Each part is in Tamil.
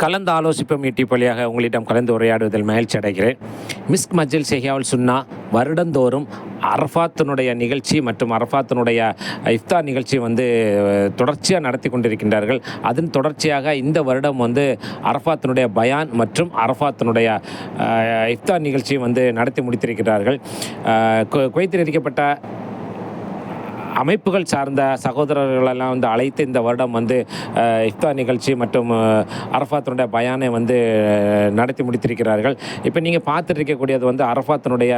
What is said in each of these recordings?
கலந்து ஆலோசிப்போம் யூடியூப் வழியாக உங்களிடம் கலந்து உரையாடுவதில் மகிழ்ச்சி அடைகிறேன். மிஸ்க் மஜ்லிஸ் ஷியாவுல் சுன்னா வருடந்தோறும் அரஃபாத்தினுடைய நிகழ்ச்சி மற்றும் அரஃபாத்தினுடைய இஃப்தார் நிகழ்ச்சி தொடர்ச்சியாக நடத்தி கொண்டிருக்கின்றார்கள். அதன் தொடர்ச்சியாக இந்த வருடம் அரஃபாத்தினுடைய பயான் மற்றும் அரஃபாத்தினுடைய இஃப்தார் நிகழ்ச்சி நடத்தி முடித்திருக்கிறார்கள். குவைத்தில் இருக்கப்பட்ட அமைப்புகள் சார்ந்த சகோதரர்களெல்லாம் அழைத்து இந்த வருடம் இஃப்தார் நிகழ்ச்சி மற்றும் அரஃபாத்தினுடைய பயானை நடத்தி முடித்திருக்கிறார்கள். இப்போ நீங்கள் பார்த்துட்டு இருக்கக்கூடியது அரஃபாத்தினுடைய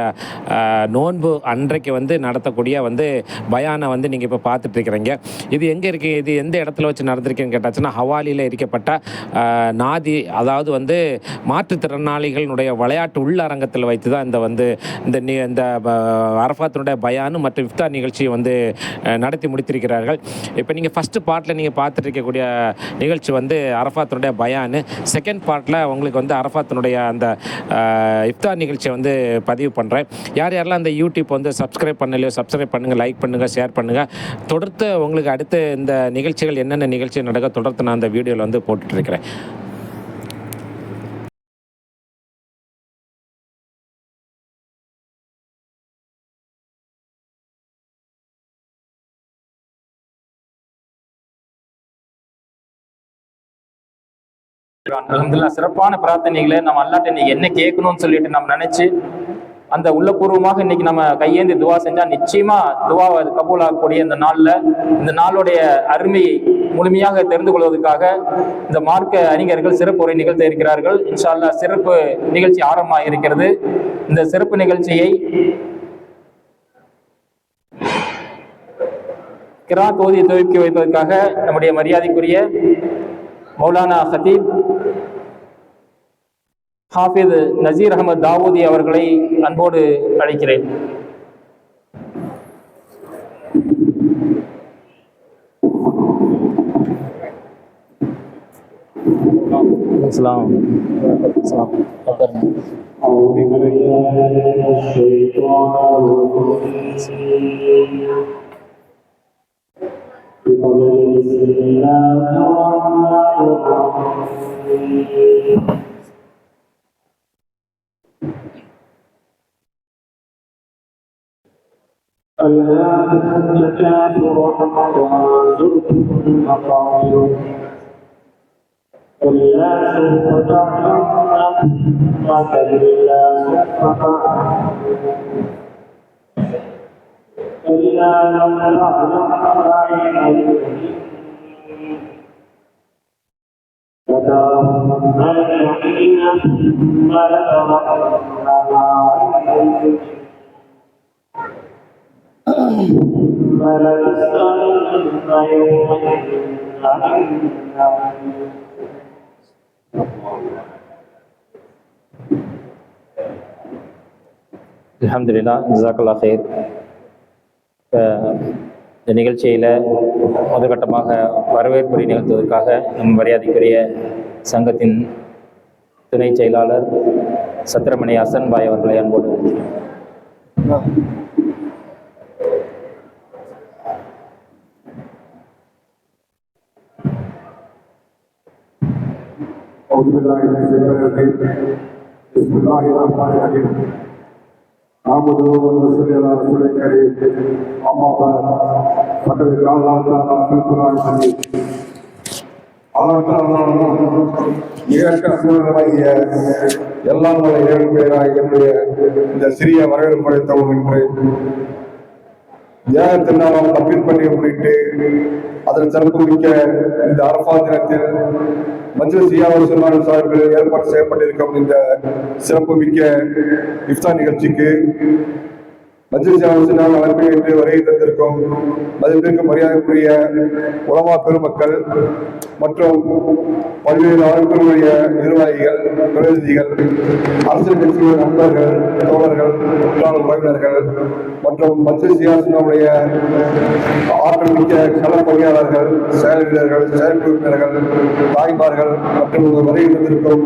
நோன்பு அன்றைக்கு நடத்தக்கூடிய பயானை நீங்கள் இப்போ பார்த்துட்டு இருக்கிறீங்க. இது எங்கே இருக்குது, இது எந்த இடத்துல வச்சு நடந்திருக்குன்னு கேட்டாச்சுன்னா ஹவாலியில் இருக்கப்பட்ட நாதி, அதாவது மாற்றுத்திறனாளிகளுடைய விளையாட்டு உள்ளரங்கத்தில் வைத்து தான் இந்த அரஃபாத்தினுடைய பயானு மற்றும் இஃப்தார் நிகழ்ச்சி நடத்தி முடித்திருக்கிறார்கள். இப்போ நீங்கள் ஃபஸ்ட்டு பார்ட்டில் நீங்கள் பார்த்துட்டு இருக்கக்கூடிய நிகழ்ச்சி அரஃபாத்தினுடைய பயானு, செகண்ட் பார்ட்டில் உங்களுக்கு அரஃபாத்தினுடைய அந்த இஃப்தார் நிகழ்ச்சியை பதிவு பண்ணுறேன். யாரெல்லாம் அந்த யூடியூப் சப்ஸ்கிரைப் பண்ணலையோ சப்ஸ்கிரைப் பண்ணுங்கள், லைக் பண்ணுங்கள், ஷேர் பண்ணுங்கள். தொடர்ந்து உங்களுக்கு அடுத்து இந்த நிகழ்ச்சிகள் என்னென்ன நிகழ்ச்சி நடக்க தொடர்ந்து நான் அந்த வீடியோவில் போட்டுட்ருக்கிறேன். அல்ஹம்துலில்லாஹ், சிறப்பான பிரார்த்தனைகளை நம்ம அல்லாஹ்ட்ட இன்னைக்கு என்ன கேட்கணும்னு சொல்லிட்டு நம்ம நினைச்சு அந்த உள்ளபூர்வமாக இன்னைக்கு நம்ம கையேந்தி துவா செஞ்சா நிச்சயமா துவா கபூல் ஆகக்கூடிய இந்த நாள்ல, இந்த நாளுடைய அருமையை முழுமையாக தெரிந்து கொள்வதற்காக இந்த மார்க்க அறிஞர்கள் சிறப்பு உரை நிகழ்த்த இருக்கிறார்கள். இன்ஷா அல்லாஹ் சிறப்பு நிகழ்ச்சி ஆரம்பமாக இருக்கிறது. இந்த சிறப்பு நிகழ்ச்சியை கிராத் ஓதி துவக்கி வைப்பதற்காக நம்முடைய மரியாதைக்குரிய மௌலானா ஹதீப் ஹாஃபிஸ் நசீர் அஹமத் தாவூதி அவர்களை அன்போடு அழைக்கிறேன். அல்ஹம்துலில்லாஹ், ஜஸாக்கல்லாஹ் ஹைர். இந்த நிகழ்ச்சியில் முதற்கட்டமாக வரவேற்புரை நிகழ்த்துவதற்காக நம் மரியாதைக்குரிய சங்கத்தின் துணை செயலாளர் சத்திரமணி ஹசன் பாய் அவர்களை அன்போடு எல்லாம் என்னுடைய இந்த சிறிய வரவேற்பு அளித்தவும் என்று தியாகத்தினாலும் தப்பீர் பண்ணி முன்னிட்டு அதன் சிறப்பு மிக்க இந்த அரஃபா தினத்தில் மஜ்லிஸ் ஷியாவுல் சுன்னா சார்பில் ஏற்பாடு செய்யப்பட்டிருக்கும் இந்த சிறப்பு மிக்க இஃப்தார் நிகழ்ச்சிக்கு மஜ்லிஸ் ஷியாவுல் சுன்னா அமைப்பை என்று வருகை தந்திருக்கும் மதிப்பிற்கு மரியாதைக்குரிய உலமா பெருமக்கள் மற்றும் பல்வேறு அமைப்புகளுடைய நிர்வாகிகள், பிரதிநிதிகள், அரசியல் கட்சிகளின் நண்பர்கள், தோழர்கள், முன்னாள் உறவினர்கள் மற்றும் மஜ்லிஸ் ஷியாவுல் சுன்னாவுடைய ஆற்றல் மிக்க களப்பணியாளர்கள், செயல் வீரர்கள், செயற்குழு உறுப்பினர்கள், தாய்மார்கள் மற்றும் வருகை தந்திருக்கும்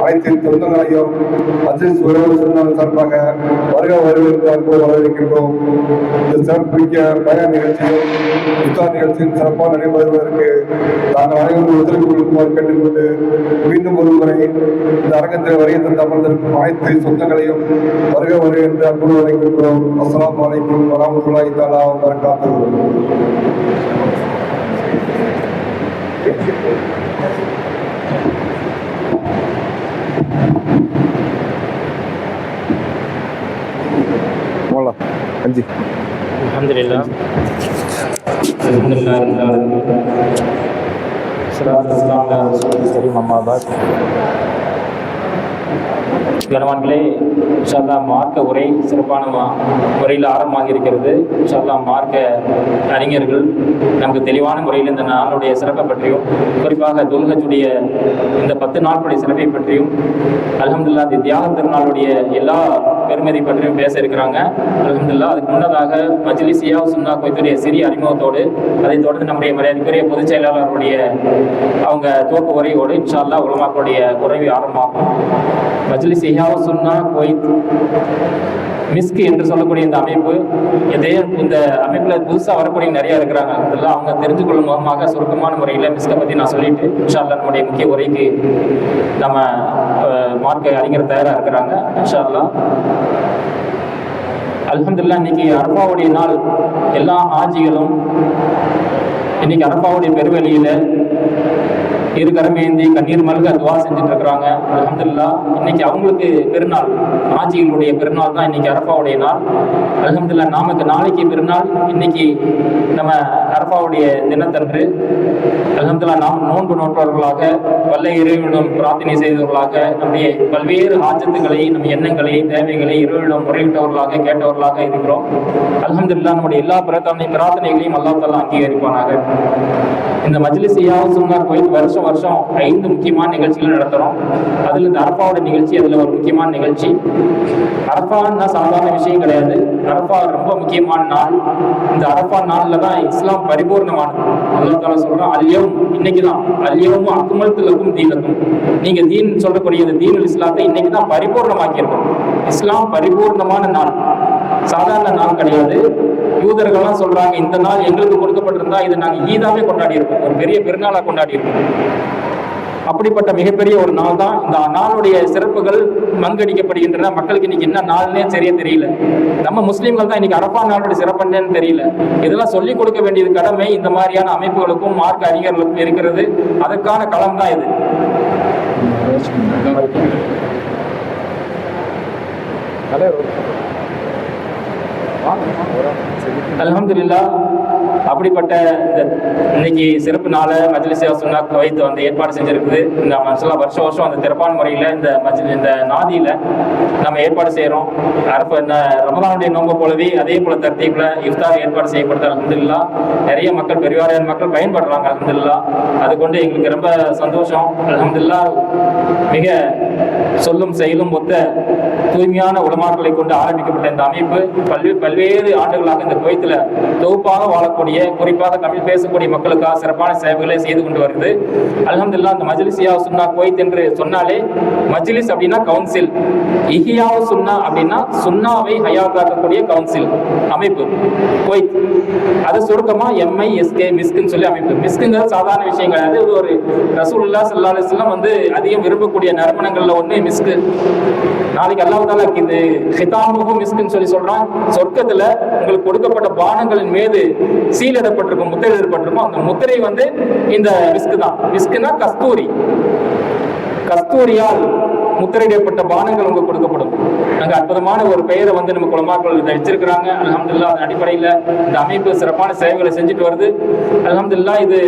அனைத்து சொந்தங்களையும் மஜ்லிஸ் ஷியாவுல் சுன்னா சார்பாக வருக வரவேற்பு வரவேற்கின்றோம். இந்த சிறப்புமிக்க பயண நிகழ்ச்சியும் இஃப்தார் நிகழ்ச்சியும் சிறப்பாக நடைபெறுவதற்கு நாங்கள் அனைவரும் ஒத்துழைப்பு கொடுக்குமாறு கேட்டுக்கொண்டு மீண்டும் ஒருமுறை இந்த அரங்கத்தில் வருகை தந்து அமர்ந்திருக்கும் அனைத்து சொந்தங்களையும் வருக வருக என்று அன்புடன் வரைக்கின்றோம். அஸ்ஸலாமு அலைக்கும் வரஹ்மத்துல்லாஹி தஆலா வ பரகாத்துஹு. அல்ஹம்துலில்லாஹ் அல்ஹம்துலில்லாஹ் ரப்பில் ஆலமீன் ஸலாத்து வஸ்ஸலாமு அலா ரசூலில் கரீம் அம்மா பாத். கனவான்களே, இன்ஷா அல்லாஹ் மார்க்க உரை சிறப்பான முறையில் ஆரம்பமாக இருக்கிறது. இன்ஷா அல்லாஹ் மார்க்க அறிஞர்கள் நமக்கு தெளிவான முறையில் இந்த நாளுடைய சிறப்பை பற்றியும், குறிப்பாக துல்ஹஜ்ஜுடைய இந்த 10 நாட்களுடைய சிறப்பை பற்றியும், அல்ஹம்துலில்லாஹ் இந்த தியாக திருநாளுடைய எல்லா பெருமதி பற்றியும் பேச இருக்கிறாங்க. அல்ஹம்துலில்லாஹ் அதுக்கு முன்னதாக மஜ்லிஸ் இஹ்யா சுன்னா குவைத்துடைய சிறிய அறிமுகத்தோடு, அதைத் தொடர்ந்து நம்முடைய மரியாதைக்குரிய பொதுச் செயலாளருடைய அவங்க துவக்க உரையோடு இன்ஷா அல்லாஹ் உலமாக்களுடைய உரைவி ஆரம்பமாகும். மஜ்லிஸ் இஹ்யா சுன்னா குவைத் மிஸ்க் என்று சொல்லக்கூடிய இந்த அமைப்பு, இந்த அமைப்பில் புதுசாக வரக்கூடிய நிறையா இருக்கிறாங்க. அதெல்லாம் அவங்க தெரிஞ்சு கொள்ளும் மூலமாக சுருக்கமான முறையில் மிஸ்கை பற்றி நான் சொல்லிட்டு இன்ஷா அல்லாஹ் நம்முடைய முக்கிய உரைக்கு நம்ம மார்க்க அறிஞர் தயாராக இருக்கிறாங்க. இன்ஷா அல்லாஹ் அல்ஹம்துலில்லாஹ் இன்னைக்கு அரஃபாவுடைய நாள். எல்லா ஹாஜிகளும் இன்னைக்கு அரஃபாவுடைய பெருவெளியில இரு கரமேந்தி கண்ணீர் மல்க துவா செஞ்சுட்டு இருக்கிறாங்க. அல்ஹம்துலில்லாஹ் இன்னைக்கு அவங்களுக்கு பெருநாள், ஹாஜிகளுடைய பெருநாள் தான் இன்னைக்கு அரஃபாவுடைய நாள். அல்ஹம்துலில்லாஹ் நமக்கு நாளைக்கு பெருநாள். இன்னைக்கு நம்ம அரஃபாவுடைய தினத்தன்று அல்ஹம்துலில்லாஹ் நாம் நோன்பு நோற்றவர்களாக, வல்ல இறைவனிடம் பிரார்த்தனை செய்தவர்களாக, நம்முடைய பல்வேறு ஆஜத்துக்களை, நம் எண்ணங்களை, தேவைகளை இறைவனிடம் முறையிட்டவர்களாக, கேட்டவர்களாக இருக்கிறோம். அல்ஹம்துலில்லாஹ் நம்முடைய எல்லா பிரார்த்தனைகளையும் அல்லாஹ் தஆலா அங்கீகரிப்பானாக. இந்த மஜ்லிஸ் இஹ்யா சுன்னா குவைத் வருஷம் 5 முக்கியமான நிகழ்ச்சிகள் நடத்துகிறோம். அதில் இந்த அரஃபாவோட நிகழ்ச்சி அதில் ஒரு முக்கியமான நிகழ்ச்சி. அரஃபான்னா சாதாரண விஷயம் கிடையாது. அரஃபா ரொம்ப முக்கியமான நாள். இந்த அரஃபா நாளில் தான் இஸ்லாம் பரிபூர்ணமானது. அல்லாஹ் தஆலா சொல்றான், அல்யவும் இன்னைக்கு தான், அல்யவும் அக்மல்து லக்கும் தீனக்கும், நீங்கள் தீன் சொல்லக்கூடிய இந்த தீனுல் இஸ்லாத்தை இன்னைக்கு தான் பரிபூர்ணமாக்கியிருக்கோம். இஸ்லாம் பரிபூர்ணமான நாள், சாதாரண நாள் கிடையாது. யூதர்கள்லாம் சொல்றாங்க, இந்த நாள் எங்களுக்கு கொடுக்கப்பட்டிருந்தா இதை நாங்கள் ஈதாவே கொண்டாடி இருப்போம், ஒரு பெரிய பெருநாளாக கொண்டாடி இருப்போம். அப்படிப்பட்ட மிகப்பெரிய ஒரு நாள் தான். இந்த நாளுடைய சிறப்புகள் மங்கடிக்கப்படுகின்றன. மக்களுக்கு இன்னைக்கு என்ன நாள்னே சரியா தெரியல. நம்ம முஸ்லீம்கள் தான் இன்னைக்கு அரஃபா நாளுடைய சிறப்பு என்னன்னு தெரியல. இதெல்லாம் சொல்லிக் கொடுக்க வேண்டியது கடமை இந்த மாதிரியான அமைப்புகளுக்கும் மார்க்க அறிஞர்களுக்கும் இருக்கிறது. அதற்கான களம் தான் இது. அல்ஹம்துலில்லாஹ் அப்படிப்பட்ட இன்னைக்கு சிறப்பு நாளை மஜ்லிஸ் இஹ்யா சுன்னா குவைத் வந்து ஏற்பாடு செஞ்சிருக்குது. இந்த மனுஷெல்லாம் வருஷம் அந்த சிறப்பான முறையில் இந்த நாதியில் நம்ம ஏற்பாடு செய்கிறோம். இந்த ரமலானுடைய நோன்பு போலவே அதே போல தர்த்தீப்ல இஃப்தார் ஏற்பாடு செய்யப்படுது. அல்ஹம்துலில்லாஹ் நிறைய மக்கள், பெருவாரியான மக்கள் பயன்படுறாங்க. அல்ஹம்துலில்லாஹ் அது கொண்டு எங்களுக்கு ரொம்ப சந்தோஷம். அல்ஹம்துலில்லாஹ் மிக சொல்லும் செயலும் ஒத்த தூய்மையான உலமாக்களை கொண்டு ஆரம்பிக்கப்பட்ட இந்த அமைப்பு பல்வேறு ஆண்டுகளாக இந்த குவைத்தில் தொகுப்பாக வாழக்கூடிய, குறிப்பாக தமிழ் பேசக்கூடிய மக்களுக்காக சிறப்பான சேவைகளை செய்து கொண்டு வருது. அல்ஹம்துலில்லாஹ் இந்த மஜ்லிஸ் இஹ்யா சுன்னா குவைத் என்று சொன்னாலே, மஜ்லிஸ் அப்படின்னா கவுன்சில், இஹ்யா சுன்னா அப்படின்னா சுன்னாவை ஹயாத்தாக்கக்கூடிய கவுன்சில் அமைப்பு குவைத். அது சுருக்கமா MISK மிஸ்க்னு சொல்லி அமைப்பு. மிஸ்க்குங்கிறது சாதாரண விஷயம் கிடையாது. இது ஒரு ரசூலுல்லாஹ் ஸல்லல்லாஹு அலைஹி வஸல்லம் வந்து அதிகம் விரும்பக்கூடிய நறுமணங்கள்ல ஒன்று மிஸ்க். நாளைக்கு அல்லாஹ் தஆலா இது ஹிதாமுஹு மிஸ்க்னு சொல்லி சொல்றான். சொர்க்கத்துல உங்களுக்கு கொடுக்கப்பட்ட பானங்களின் மீது சீலிடப்பட்டிருக்கும், முத்திரையிடப்பட்டிருக்கும். அந்த முத்திரை வந்து இந்த மிஸ்க் தான். மிஸ்க்னா கஸ்தூரி, கஸ்தூரியால் முத்திரையிடப்பட்ட பானங்கள் உங்களுக்கு கொடுக்கப்படும். அங்கே அற்புதமான ஒரு பெயரை வந்து நம்ம குலமாக்கள் இதை வச்சிருக்கிறாங்க. அல்ஹம்துலில்லாஹ் அதன் அடிப்படையில் இந்த அமைப்பு சிறப்பான சேவைகளை செஞ்சுட்டு வருது. அல்ஹம்துலில்லாஹ் இது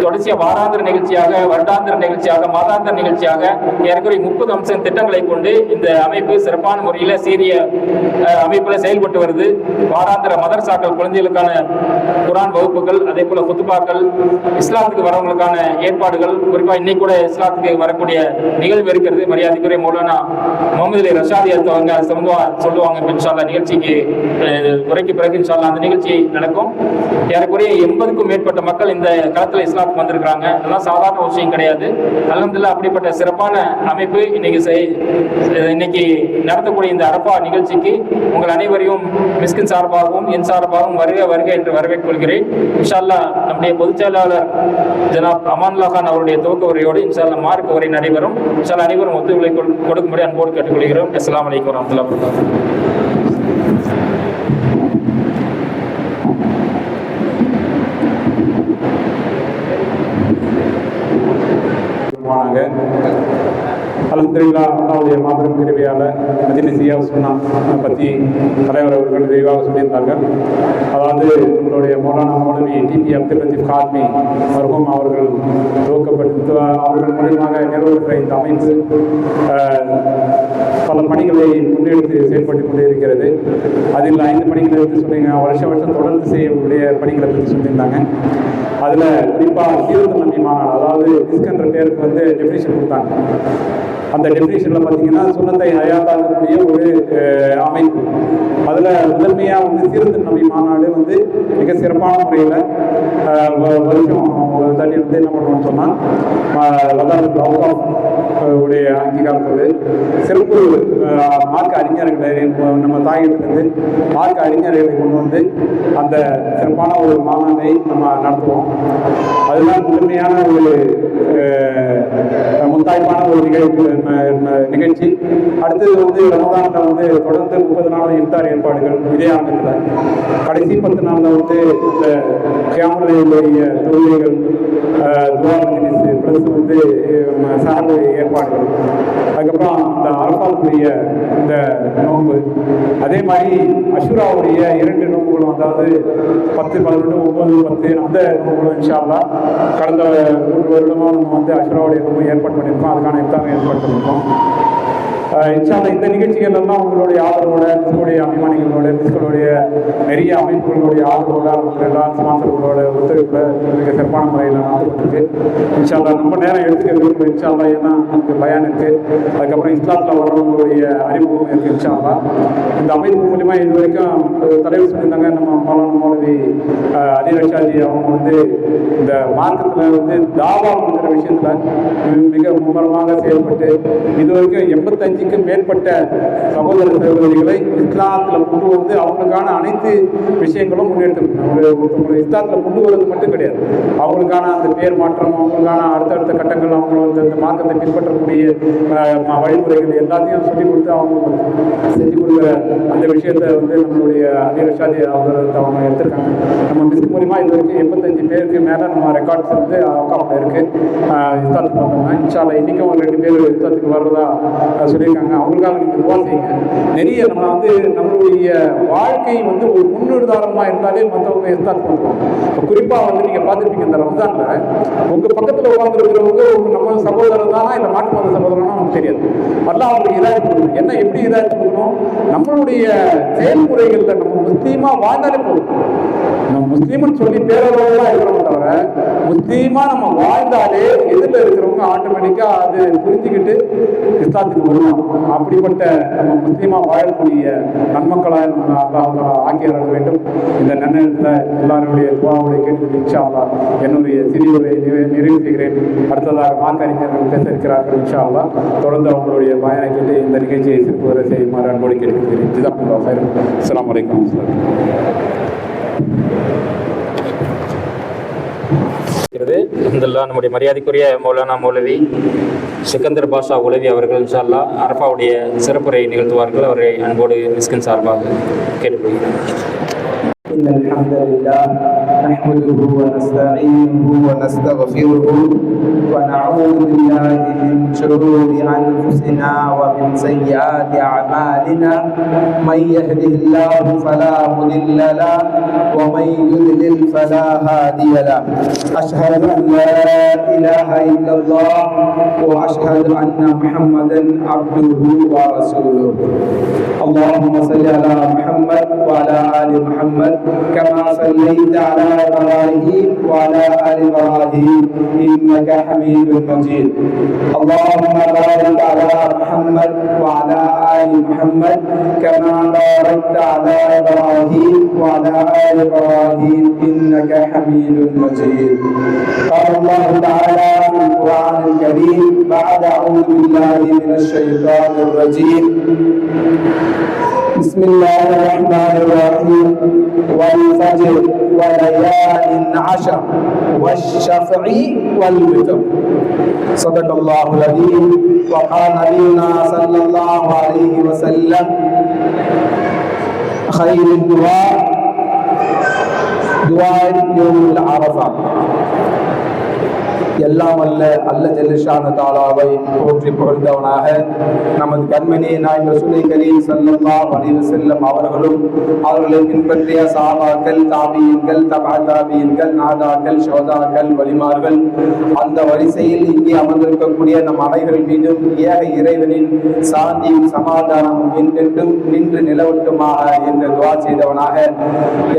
தொடர்ச்சியாக வாராந்திர நிகழ்ச்சியாக, வருடாந்திர நிகழ்ச்சியாக, மாதாந்திர நிகழ்ச்சியாக ஏற்கனவே 30 அம்ச திட்டங்களை கொண்டு இந்த அமைப்பு சிறப்பான முறையில் சீரிய அமைப்பில் செயல்பட்டு வருது. வாராந்திர மதரசாக்கள், குழந்தைகளுக்கான குர்ஆன் வகுப்புகள், அதே போல குத்துபாக்கள், இஸ்லாத்துக்கு வரவங்களுக்கான ஏற்பாடுகள், குறிப்பாக இன்னைக்கு கூட இஸ்லாத்துக்கு வரக்கூடிய நிகழ்வு இருக்கிறது. மரியாதைக்குரிய மௌலானா முகமது அலி ரஷாதி அவங்க சொல்லுவாங்க. இன்ஷா அல்லாஹ் நிகழ்ச்சிக்கு உரைக்கு பிறகு இன்ஷா அல்லாஹ் அந்த நிகழ்ச்சி நடக்கும். ஏறக்குறைய 80க்கும் மேற்பட்ட மக்கள் இந்த களத்தில் இஸ்லாம் அரஃபாத் வந்திருக்கிறாங்க. அதெல்லாம் சாதாரண விஷயம் கிடையாது. அல்ஹம்துலில்லாஹ் அப்படிப்பட்ட சிறப்பான அமைப்பு இன்னைக்கு நடத்தக்கூடிய இந்த அரஃபா நிகழ்ச்சிக்கு உங்கள் அனைவரையும் மிஸ்கின் சார்பாகவும் என் சார்பாகவும் வருக என்று வரவேற்கொள்கிறேன். இன்ஷா அல்லாஹ் நம்முடைய பொதுச் செயலாளர் ஜனாப் அமானுல்லா கான் அவருடைய துவக்க உரையோடு இன்ஷா அல்லாஹ் மார்க்க உரை நடைபெறும். இன்ஷா அல்லாஹ் அனைவரும் ஒத்துழைப்பை கொடுக்கும்படி அன்போடு கேட்டுக்கொள்கிறோம். அஸ்ஸலாமு அலைக்கும் வரஹ்மத்துல்லாஹி வபரகாத்துஹு. அல்ஹம்துலில்லாஹ் அல்லாஹ்வுடைய மாபெரும் கிருபையால் மஜ்லிஸ் சுன்னா பற்றி தலைவர் அவர்கள் விரிவாக சொல்லியிருந்தார்கள். அதாவது நம்மளுடைய மௌலானா மௌலவி டிபி அப்துல் லத்தீப் காத்மி மர்ஹூம் அவர்கள் துவக்கப்பட்டு அவர்கள் மூலியமாக நிறுவப்பட்ட இந்த அமைப்பு பல பணிகளை முன்னெடுத்து செயல்பட்டு கொண்டே இருக்கிறது. அதில் 5 பணிகளை பற்றி சொன்னீங்க. வருஷம் தொடர்ந்து செய்யக்கூடிய பணிகளை பற்றி சொல்லியிருந்தாங்க. அதில் குறிப்பாக சீரத்து நபி மாநாடு, அதாவது மிஸ்கன்ற பேருக்கு வந்து டெஃபினிஷன் கொடுத்தாங்க. அந்த டெஃபினிஷனில் பார்த்தீங்கன்னா சுன்னத்தை ஹயாத்தாக்கக்கூடிய ஒரு அமைப்பு. அதில் முதன்மையாக வந்து சீரத்து நபி மாநாடு வந்து மிக சிறப்பான முறையில் வருஷம் தண்ணி வந்து என்ன பண்ணுவோம்னு சொன்னால் லதாத் அவுகாஃப் உடைய அங்கீகாரத்தோடு சிறப்பு மார்க்க அறிஞர்களை நம்ம தாயகத்திலிருந்து மார்க்க அறிஞர்களை கொண்டு வந்து அந்த சிறப்பான ஒரு மாநாட்டை நம்ம நடத்துவோம். அதுதான் முதன்மையான ஒரு முத்தாய்ப்பான ஒரு நிகழ்ச்சி. அடுத்தது வந்து ரமதானில் வந்து தொடர்ந்து 30 நாள் இஃப்தார் ஏற்பாடுகள் இதே ஆண்டத்தில். கடைசி 10 நாளில் வந்து இந்த கியாமுடைய தொழுகைகள், துவா மஜ்லிஸ் ப்ளஸ் வந்து சஹர் ஏற்பாடுகள், அதுக்கப்புறம் இந்த அரஃபாத்துடைய இந்த நோன்பு, அதே மாதிரி அஷூராவுடைய 2 நோன்புகளும், அதாவது 10, 11, 9, 10 அந்த நோன்புகளும் இன்ஷா அல்லாஹ் கடந்த 3 வருடமாக நம்ம வந்து அஷூராவுடைய நோன்பு ஏற்பாடு பண்ணியிருக்கோம். அதுக்கான இஃப்தார் ஏற்பாடு பண்ணியிருக்கோம். இன்ஷா அல்லாஹ் இந்த நிகழ்ச்சிகள் எல்லாம் உங்களுடைய ஆதரவோட, மிஸ்களுடைய அபிமானிகளோட, மிஸ்களுடைய நிறைய அமைப்புகளுடைய ஆதரவோட, அவங்களெல்லாம் ஸ்பான்சர்களோட ஒத்துழைப்பில் மிக சிறப்பான முறையில் நடந்துகிட்டு இன்ஷா அல்லாஹ் ரொம்ப நேரம் எடுத்துக்கிறது இன்ஷா அல்லாஹ். ஏன்னா நமக்கு பயான் இருக்குது, அதுக்கப்புறம் இஸ்லாத்தில் வர்றவங்களுடைய அறிமுகம் இருக்குது இன்ஷா அல்லாஹ். இந்த அமைப்பு மூலிமா இது வரைக்கும் தலைவர் சொல்லியிருந்தாங்க, நம்ம மௌலானா மௌலவி அலி ரஷாதி அவங்க வந்து இந்த மார்க்கத்தில் வந்து தாவாங்கிற விஷயத்தில் மிக மும்முரமாக செயல்பட்டு இது வரைக்கும் 85க்கும் மேற்பட்ட சகோதர சகோதரிகளை இஸ்லாத்தில் கொண்டு வந்து அவங்களுக்கான அனைத்து விஷயங்களும் முன்னெடுத்து இஸ்லாத்தில் கொண்டு வருவது மட்டும் கிடையாது, அவங்களுக்கான அந்த பேர் மாற்றம், அவங்களுக்கான அடுத்தடுத்த கட்டங்கள், அவங்க வந்து அந்த மார்க்கத்தை பின்பற்றக்கூடிய வழிமுறைகள் எல்லாத்தையும் சொல்லிக் கொடுத்து அவங்க செஞ்சு கொடுக்குற அந்த விஷயத்தை வந்து நம்மளுடைய அலி ரஷாதி அவங்க எடுத்திருக்காங்க. நம்ம மிஸ் மூலிமா இது வரைக்கும் 85 பேருக்கு மேலே நம்ம ரெக்கார்ட்ஸ் வந்து அக்காவில் இருக்குது இஸ்லாத்துக்கு வந்தவங்க. இன்ஷா அல்லாஹ் இன்றைக்கும் 2 பேர் இஸ்லாத்துக்கு வர்றதா சொல்லியிருக்காங்க. அவங்களுக்காக நீங்கள் துவா செய்யுங்க. நிறைய நம்ம வந்து நம்மளுடைய வாழ்க்கை வந்து ஒரு முன்னுதாரணமாக இருந்தாலே மற்றவங்க இஸ்லாத்துக்கு வந்துடுவாங்க. இப்போ குறிப்பாக வந்து நீங்கள் பார்த்துருப்பீங்க, இந்த ரம்ஜானில் உங்கள் பக்கத்தில் உட்காந்துருக்கிறவங்க நம்ம சகோதரர் தானா இல்லை மாற்று மத சகோதரனா நமக்கு தெரியாது. அதெல்லாம் அவங்களுக்கு இதாகிட்டு கொடுக்கணும். என்ன எப்படி இதாகிட்டு கொடுக்கணும்? நம்மளுடைய செயல்முறைகளில் நம்ம முஸ்லீமாக வாழ்ந்தாலே போதும். நம்ம முஸ்லீம்னு சொல்லி பேரளவுலாம் இருக்கிறோம் தவிர முஸ்லீமாக நம்ம வாழ்ந்தாலே எதிரில் இருக்கிறவங்க ஆட்டோமேட்டிக்காக அது புரிஞ்சுக்கிட்டு இஸ்லாத்துக்கு வருவோம். அப்படிப்பட்ட நம்ம முஸ்லீமாக வாழக்கூடிய நன்மக்களாக நம்ம அல்லாஹ் ஆக்கியர வேண்டும். இந்த நன்னத்தில் எல்லாருடைய துவாவுடைய கேட்டு இன்ஷா அல்லாஹ் என்னுடைய சிறியுரை நிறைவு செய்கிறேன். அடுத்ததாக மார்க்கறிஞர்கள் பேச இருக்கிறார்கள். இன்ஷா அல்லாஹ் தொடர்ந்து அவங்களுடைய பயனை கேட்டு இந்த நிகழ்ச்சியை சிறப்பு வரை செய்யுமாறு அன்போடு கேட்டுக்கிறேன். ஜஸாக்குமுல்லாஹ் ஹைரன். அஸ்ஸலாமு அலைக்கும். அல்ஹம்துலில்லாஹ் நம்முடைய மரியாதைக்குரிய மௌலானா மௌலவி சிக்கந்தர் பாஷா உலவி அவர்கள் இன்ஷா அல்லாஹ் அரஃபாவுடைய சிறப்புரை நிகழ்த்துவார்கள். அவரை அன்போடு மிஸ்கின் சார்பாக கேட்டுக்கொள்கிறேன். إن الحمد لله نحمده ونستعينه ونستغفره ونعوذ بالله من شرور أنفسنا ومن سيئات أعمالنا من يهده الله فلا مضل له ومن يضلل فلا هادي له أشهد أن لا إله إلا الله وأشهد أن محمدا عبده ورسوله اللهم صل على محمد وعلى آل محمد كما صليت على إبراهيم وعلى آل إبراهيم إنك حميد مجيد اللهم بارك على محمد وعلى آل محمد كما باركت على إبراهيم وعلى آل إبراهيم إنك حميد مجيد قال الله تعالى في القرآن الكريم بعد أعوذ بالله من الشيطان الرجيم بسم الله الرحمن الرحيم والفجر وليال عشر والشفع والوتر صدق الله العظيم وقال نبينا صلى الله عليه وسلم خير الدعاء دعاء يوم العرفة எல்லாம் அல்ல அல்ல ஜல்லிஷான தாலாவை போற்றி புகழ்ந்தவனாக நமது கண்மணி நாயகம் ரசூலுல்லாஹி கரீம் ஸல்லல்லாஹு அலைஹி வஸல்லம் அவர்களும் அவர்களை பின்பற்றிய சஹாபாக்கள் தாபீன்கள் தபா தாபீன்கள் நாதாக்கள் ஷோதாக்கள் வலிமார்கள் அந்த வரிசையில் இங்கே அமர்ந்திருக்கக்கூடிய நம் அனைவரின் மீதும் ஏக இறைவனின் சாந்தியும் சமாதானமும் என்றென்றும் நின்று நிலவட்டுமாக என்று துஆ செய்தவனாக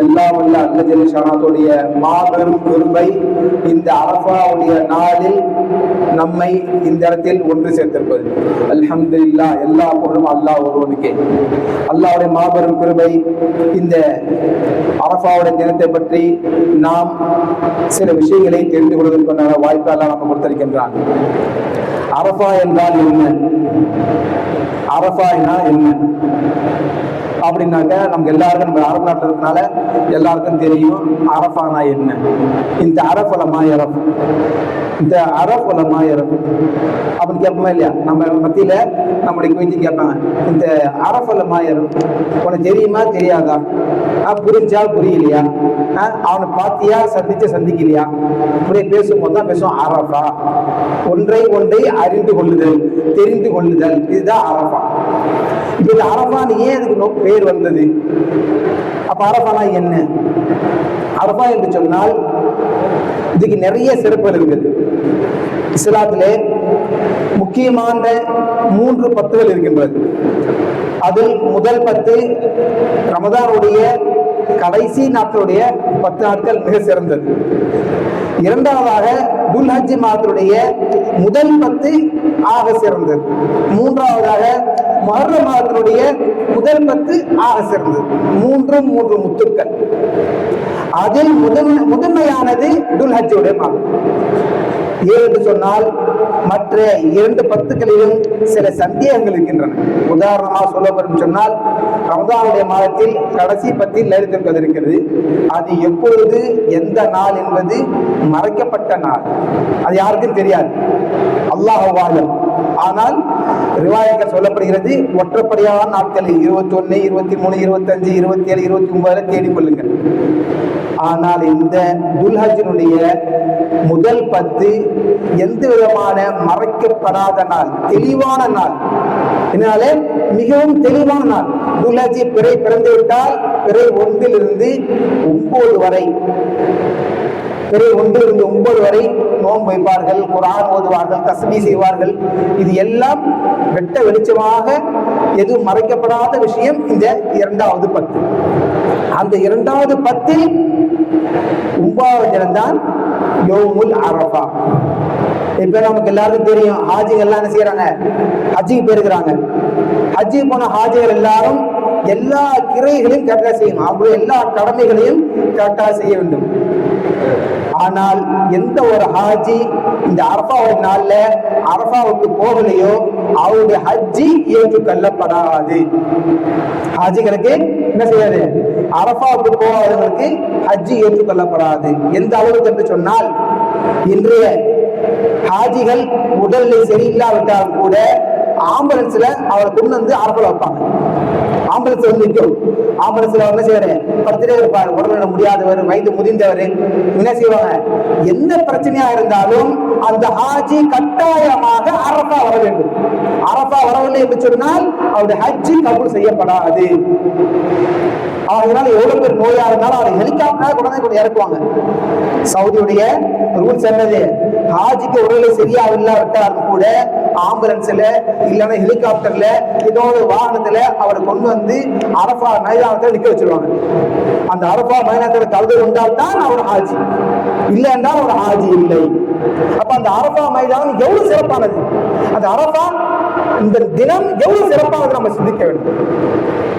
எல்லாம் அல்ல அல்ல ஜல்லிஷானத்துடைய மாபெரும் கிருபை இந்த அரஃபாவுடைய நாளில் நம்மை இந்த இடத்தில் ஒன்று சேர்த்திருப்பது அல்ஹம்துலில்லாஹ். எல்லா புகழும் அல்லாஹ் ஒருவனுக்கே. அல்லாஹ்வுடைய மாபெரும் கிருபை இந்த அரஃபாவுடைய தினத்தை பற்றி நாம் சில விஷயங்களை தெரிந்து கொள்வதற்கான வாய்ப்பு அல்லாஹ் நமக்கு கொடுத்திருக்கின்றான். அரஃபா என்றால் என்ன, அரஃபா என்ன அப்படின்னாக்க நமக்கு எல்லாருக்கும் நம்ம அரபு நாட்டில் இருக்கனால எல்லாருக்கும் தெரியும் அரஃபானா என்ன. இந்த அரஃபலமாயரப், இந்த அரஃபலமாயரப் அப்படின்னு கேட்போமா இல்லையா? நம்ம மத்தியில நம்முடைய குவைத்தி கேட்பாங்க, இந்த அரஃபலமாயரப் உனக்கு தெரியுமா தெரியாதா, புரிஞ்சா புரியலையா, அவனை பார்த்தியா சந்திக்கலையா, இப்படியே பேசும்போது தான் பேசுவோம் அரஃபா. ஒன்றை அறிந்து கொள்ளுதல், தெரிந்து கொள்ளுதல், இதுதான் அரஃபா. இப்ப இந்த அரஃபான்னு ஏன் அதுக்கு பேர் வந்தது? அப்ப அரஃபானா என்ன? அரஃபா என்று சொன்னால் இதுக்கு நிறைய சிறப்புகள் இருக்குது. இஸ்லாத்திலே முக்கியமான 3 பத்துகள் இருக்கின்றது. அதில் முதல் 10 ரமதானுடைய கடைசி நாட்களுடைய 10 நாட்கள் மிக சிறந்தது. இரண்டாவதாக துல்ஹஜ் மாதத்துடைய முதல் 10 ஆக சிறந்தது. மூன்றாவதாக முஹர்ரம் மாதத்தினுடைய முதல் 10 ஆக சிறந்தது. 3 முத்துக்கள். அதில் முதன்மையானது துல்ஹஜ்ஜுடைய மாதம். ஏன்னு சொன்னால் மற்ற 2 பத்துக்களிலும் சில சந்தேகங்கள் இருக்கின்றன. உதாரணமாக சொல்லப்படும் சொன்னால் ரமதானுடைய மாதத்தில் கடைசி 10 லைலத்துல் கத்ர் இருக்கிறது. அது எப்பொழுது எந்த நாள் என்பது மறைக்கப்பட்ட நாள், அது யாருக்கும் தெரியாது, அல்லாஹ் அலம். ஆனால் ரிவாயத்தில் சொல்லப்படுகிறது ஒற்றைப்படையான நாட்களில் 21, 23, 25, 27, 29 தேடிக்கொள்ளுங்கள். ஆனால் இந்த துல்ஹஜ்ஜினுடைய முதல் 10 எந்த விதமான மறைக்கப்படாத நாள், தெளிவான நாள். இதனாலே மிகவும் தெளிவான நாள். துல்ஹஜ் பிறை பிறந்து விட்டால் பிறை 1 9 வரை, பிறை 1 வரை நோன்பு வைப்பார்கள், குர்ஆன் ஓதுவார்கள், தஸ்பீஹ் செய்வார்கள். இது எல்லாம் வெட்ட வெளிச்சமாக எதுவும் மறைக்கப்படாத விஷயம். இந்த 2வது 10, அந்த 2வது 10 9வது தினம்தான் யௌமுல் அரஃபா. இப்ப நமக்கு எல்லாருக்கும் தெரியும், ஹாஜிகள் எல்லாம் என்ன செய்யறாங்க, ஹஜ்ஜுக்கு போயிருக்கிறாங்க. ஹஜ்ஜுக்கு போன ஹாஜிகள் எல்லாரும் எல்லா கிரைகளையும் கரெக்டா செய்யணும், அவங்களுடைய எல்லா கடமைகளையும் கரெக்டா செய்ய வேண்டும். ஆனால் எந்த ஒரு ஹாஜி இந்த அரஃபாவுடைய நாள்ல அரஃபாவுக்கு போகலையோ அவருடைய ஹஜ்ஜி ஏற்றுக்கொள்ளப்படாது. ஹாஜிகளுக்கு என்ன செய்யாது, அரஃபாவுக்கு போகாதவர்களுக்கு ஹஜ்ஜி ஏற்றுக்கொள்ளப்படாது. எந்த அளவுக்கு என்று சொன்னால் இன்றைய ஹாஜிகள் உடல்நிலை சரியில்லாவிட்டாலும் கூட ஆம்புலன்ஸ்ல அவரை கொண்டு வந்து அரஃபால வைப்பாங்க. ஆம்புலன்ஸ் வந்து நிற்கும். ஆம்புலன்ஸ்ல என்ன செய்வாரு, படுத்துட்டே இருப்பாரு. உடல்நல முடியாதவர், வயது முதிர்ந்தவர் என்ன செய்வாங்க, எந்த பிரச்சனையா இருந்தாலும் அந்த ஹாஜி கட்டாயமாக அரஃபா வர வேண்டும். அரஃபா வரவில்லை என்று சொன்னால் அவருடைய ஹஜ்ஜி கபூல் செய்யப்படாது. அவங்களால எவ்வளவு பேர் நோயா இருந்தாலும் அவரை ஹெலிகாப்டர் கூட இறக்குவாங்க. சவுதியுடைய ரூல்ஸ் என்னது, ஹாஜிக்கு உடல்நிலை சரியாவில்லாவிட்டாலும் கூட ஆம்புலன்ஸ்ல இல்லைன்னா ஹெலிகாப்டர்ல ஏதோ ஒரு வாகனத்துல அவரை கொண்டு வந்து அரஃபா மைதானத்துல நிக்க வச்சிருவாங்க. அந்த அரபா மைதானத்தில் கலந்து கொண்டால் தான் அவர் ஹாஜி, இல்லை என்றால் அவர் ஹாஜி இல்லை. அப்ப அந்த அரபா மைதானம் எவ்வளவு சிறப்பானது, அந்த அரபா இந்த தினம் எவ்வளவு சிறப்பானது நம்ம சிந்திக்க வேண்டும்.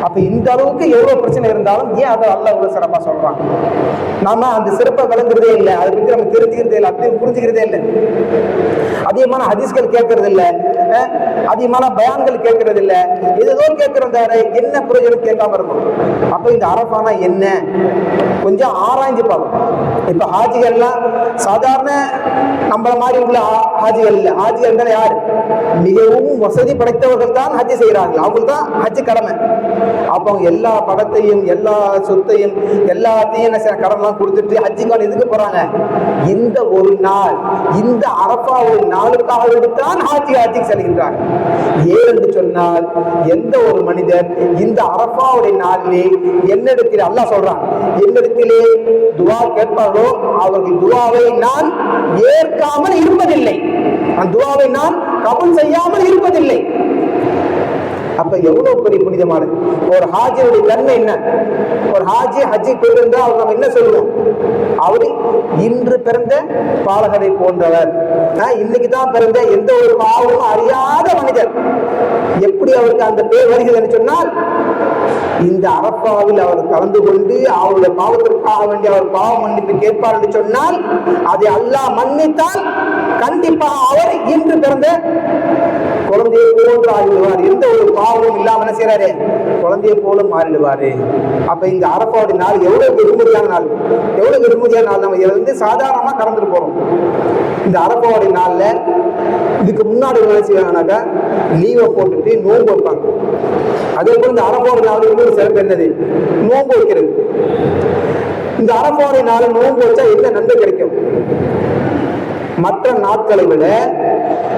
அப்ப இந்த அளவுக்கு எவ்வளவு பிரச்சனை இருந்தாலும் ஏன் அதை அல்லாஹ் இவ்வளவு சிறப்பா சொல்றான்? நாம அந்த சிறப்பை விளங்குறதே இல்லை, அதை பத்தி நம்ம தெரிஞ்சுக்கிறதே இல்லை, அப்படி புரிஞ்சுக்கிறதே இல்லை. அதிகமான ஹதீஸ்கள் கேட்கறது இல்லை, அதிகமான பயான்கள் கேட்கறது இல்லை, ஏதோ கேட்கறத என்ன பிரயோஜனம் கேட்காம இருக்கும். அப்ப இந்த அரபானா என்ன கொஞ்சம் ஆராய்ஞ்சு பார்க்கணும். இப்ப ஹாஜிகள்லாம் சாதாரண நம்மள மாதிரி உள்ள ஹாஜிகள் இல்லை. ஹாஜிகள் யார்? மிகவும் வசதி படைத்தவர்கள் தான் ஹஜ் செய்யறாங்க, அவங்களுக்கு தான் ஹஜ் கடமை. அப்ப அவங்க எல்லா படத்தையும் எல்லா சொத்தையும் எல்லாத்தையும் கடன்லாம் கொடுத்துட்டு ஹஜ்ஜுக்கான எதுக்கு போறாங்க? இந்த ஒரு நாள், இந்த அரபா ஒரு நாளுக்காக எடுத்தான் ஹாஜிக்கு செல்கின்றார். ஏன் என்று சொன்னால் எந்த ஒரு மனிதர் இந்த அரபாவுடைய நாளிலே என்னிடத்திலே அல்லாஹ் சொல்றான், என்னிடத்திலே துவா கேட்பார்களோ அவர்கள் துவாவை நான் ஏற்காமல் இருப்பதில்லை, அந்த துவாவை நான் கபூல் செய்யாமல் இருப்பதில்லை. அப்ப எவ்வளவு பெரிய புனிதமானது. ஒரு ஹாஜியுடைய தன்மை என்ன? ஒரு ஹாஜி ஹஜ்ஜி போயிருந்தா அவர் நம்ம என்ன சொல்லுவோம்? அவரு இன்று பிறந்த பாலகரை போன்றவர், இன்னைக்கு தான் பிறந்த எந்த ஒரு பாவமும் அறியாத மனிதர். எப்படி அவருக்கு அந்த பேர் வருகிறது சொன்னால், இந்த அரபாவில் அவர் கலந்து கொண்டு அவருடைய பாவத்திற்காக வேண்டிய அவர் பாவ மன்னிப்பு கேட்பார் என்று சொன்னால் அதை அல்லாஹ் மன்னித்தால் கண்டிப்பாக அவர் இன்று பிறந்த குழந்தையை போன்று ஆகிடுவார். எந்த ஒரு பாவமும் இல்லாம என்ன செய்யறாரு? குழந்தையை போல மாறிடுவாரு. அப்ப இந்த அரபாவுடைய நாள் எவ்வளவு வெகுமதியான நாள், எவ்வளவு வெகுமதியான நாள். நம்ம இருந்து சாதாரணமா கடந்துட்டு போறோம். இந்த அரபாவுடைய நாள்ல இதுக்கு முன்னாடி என்ன செய்வாங்கன்னாக்கா லீவை போட்டுட்டு நோன்பு வைப்பாங்க. அதே போல இந்த அரபாவுடைய நாள் இன்னொரு சிறப்பு என்னது? நோன்பு வைக்கிறது. இந்த அரபாவுடைய நாள் நோன்பு வச்சா என்ன நன்மை கிடைக்கும்? மற்ற நாட்களை விட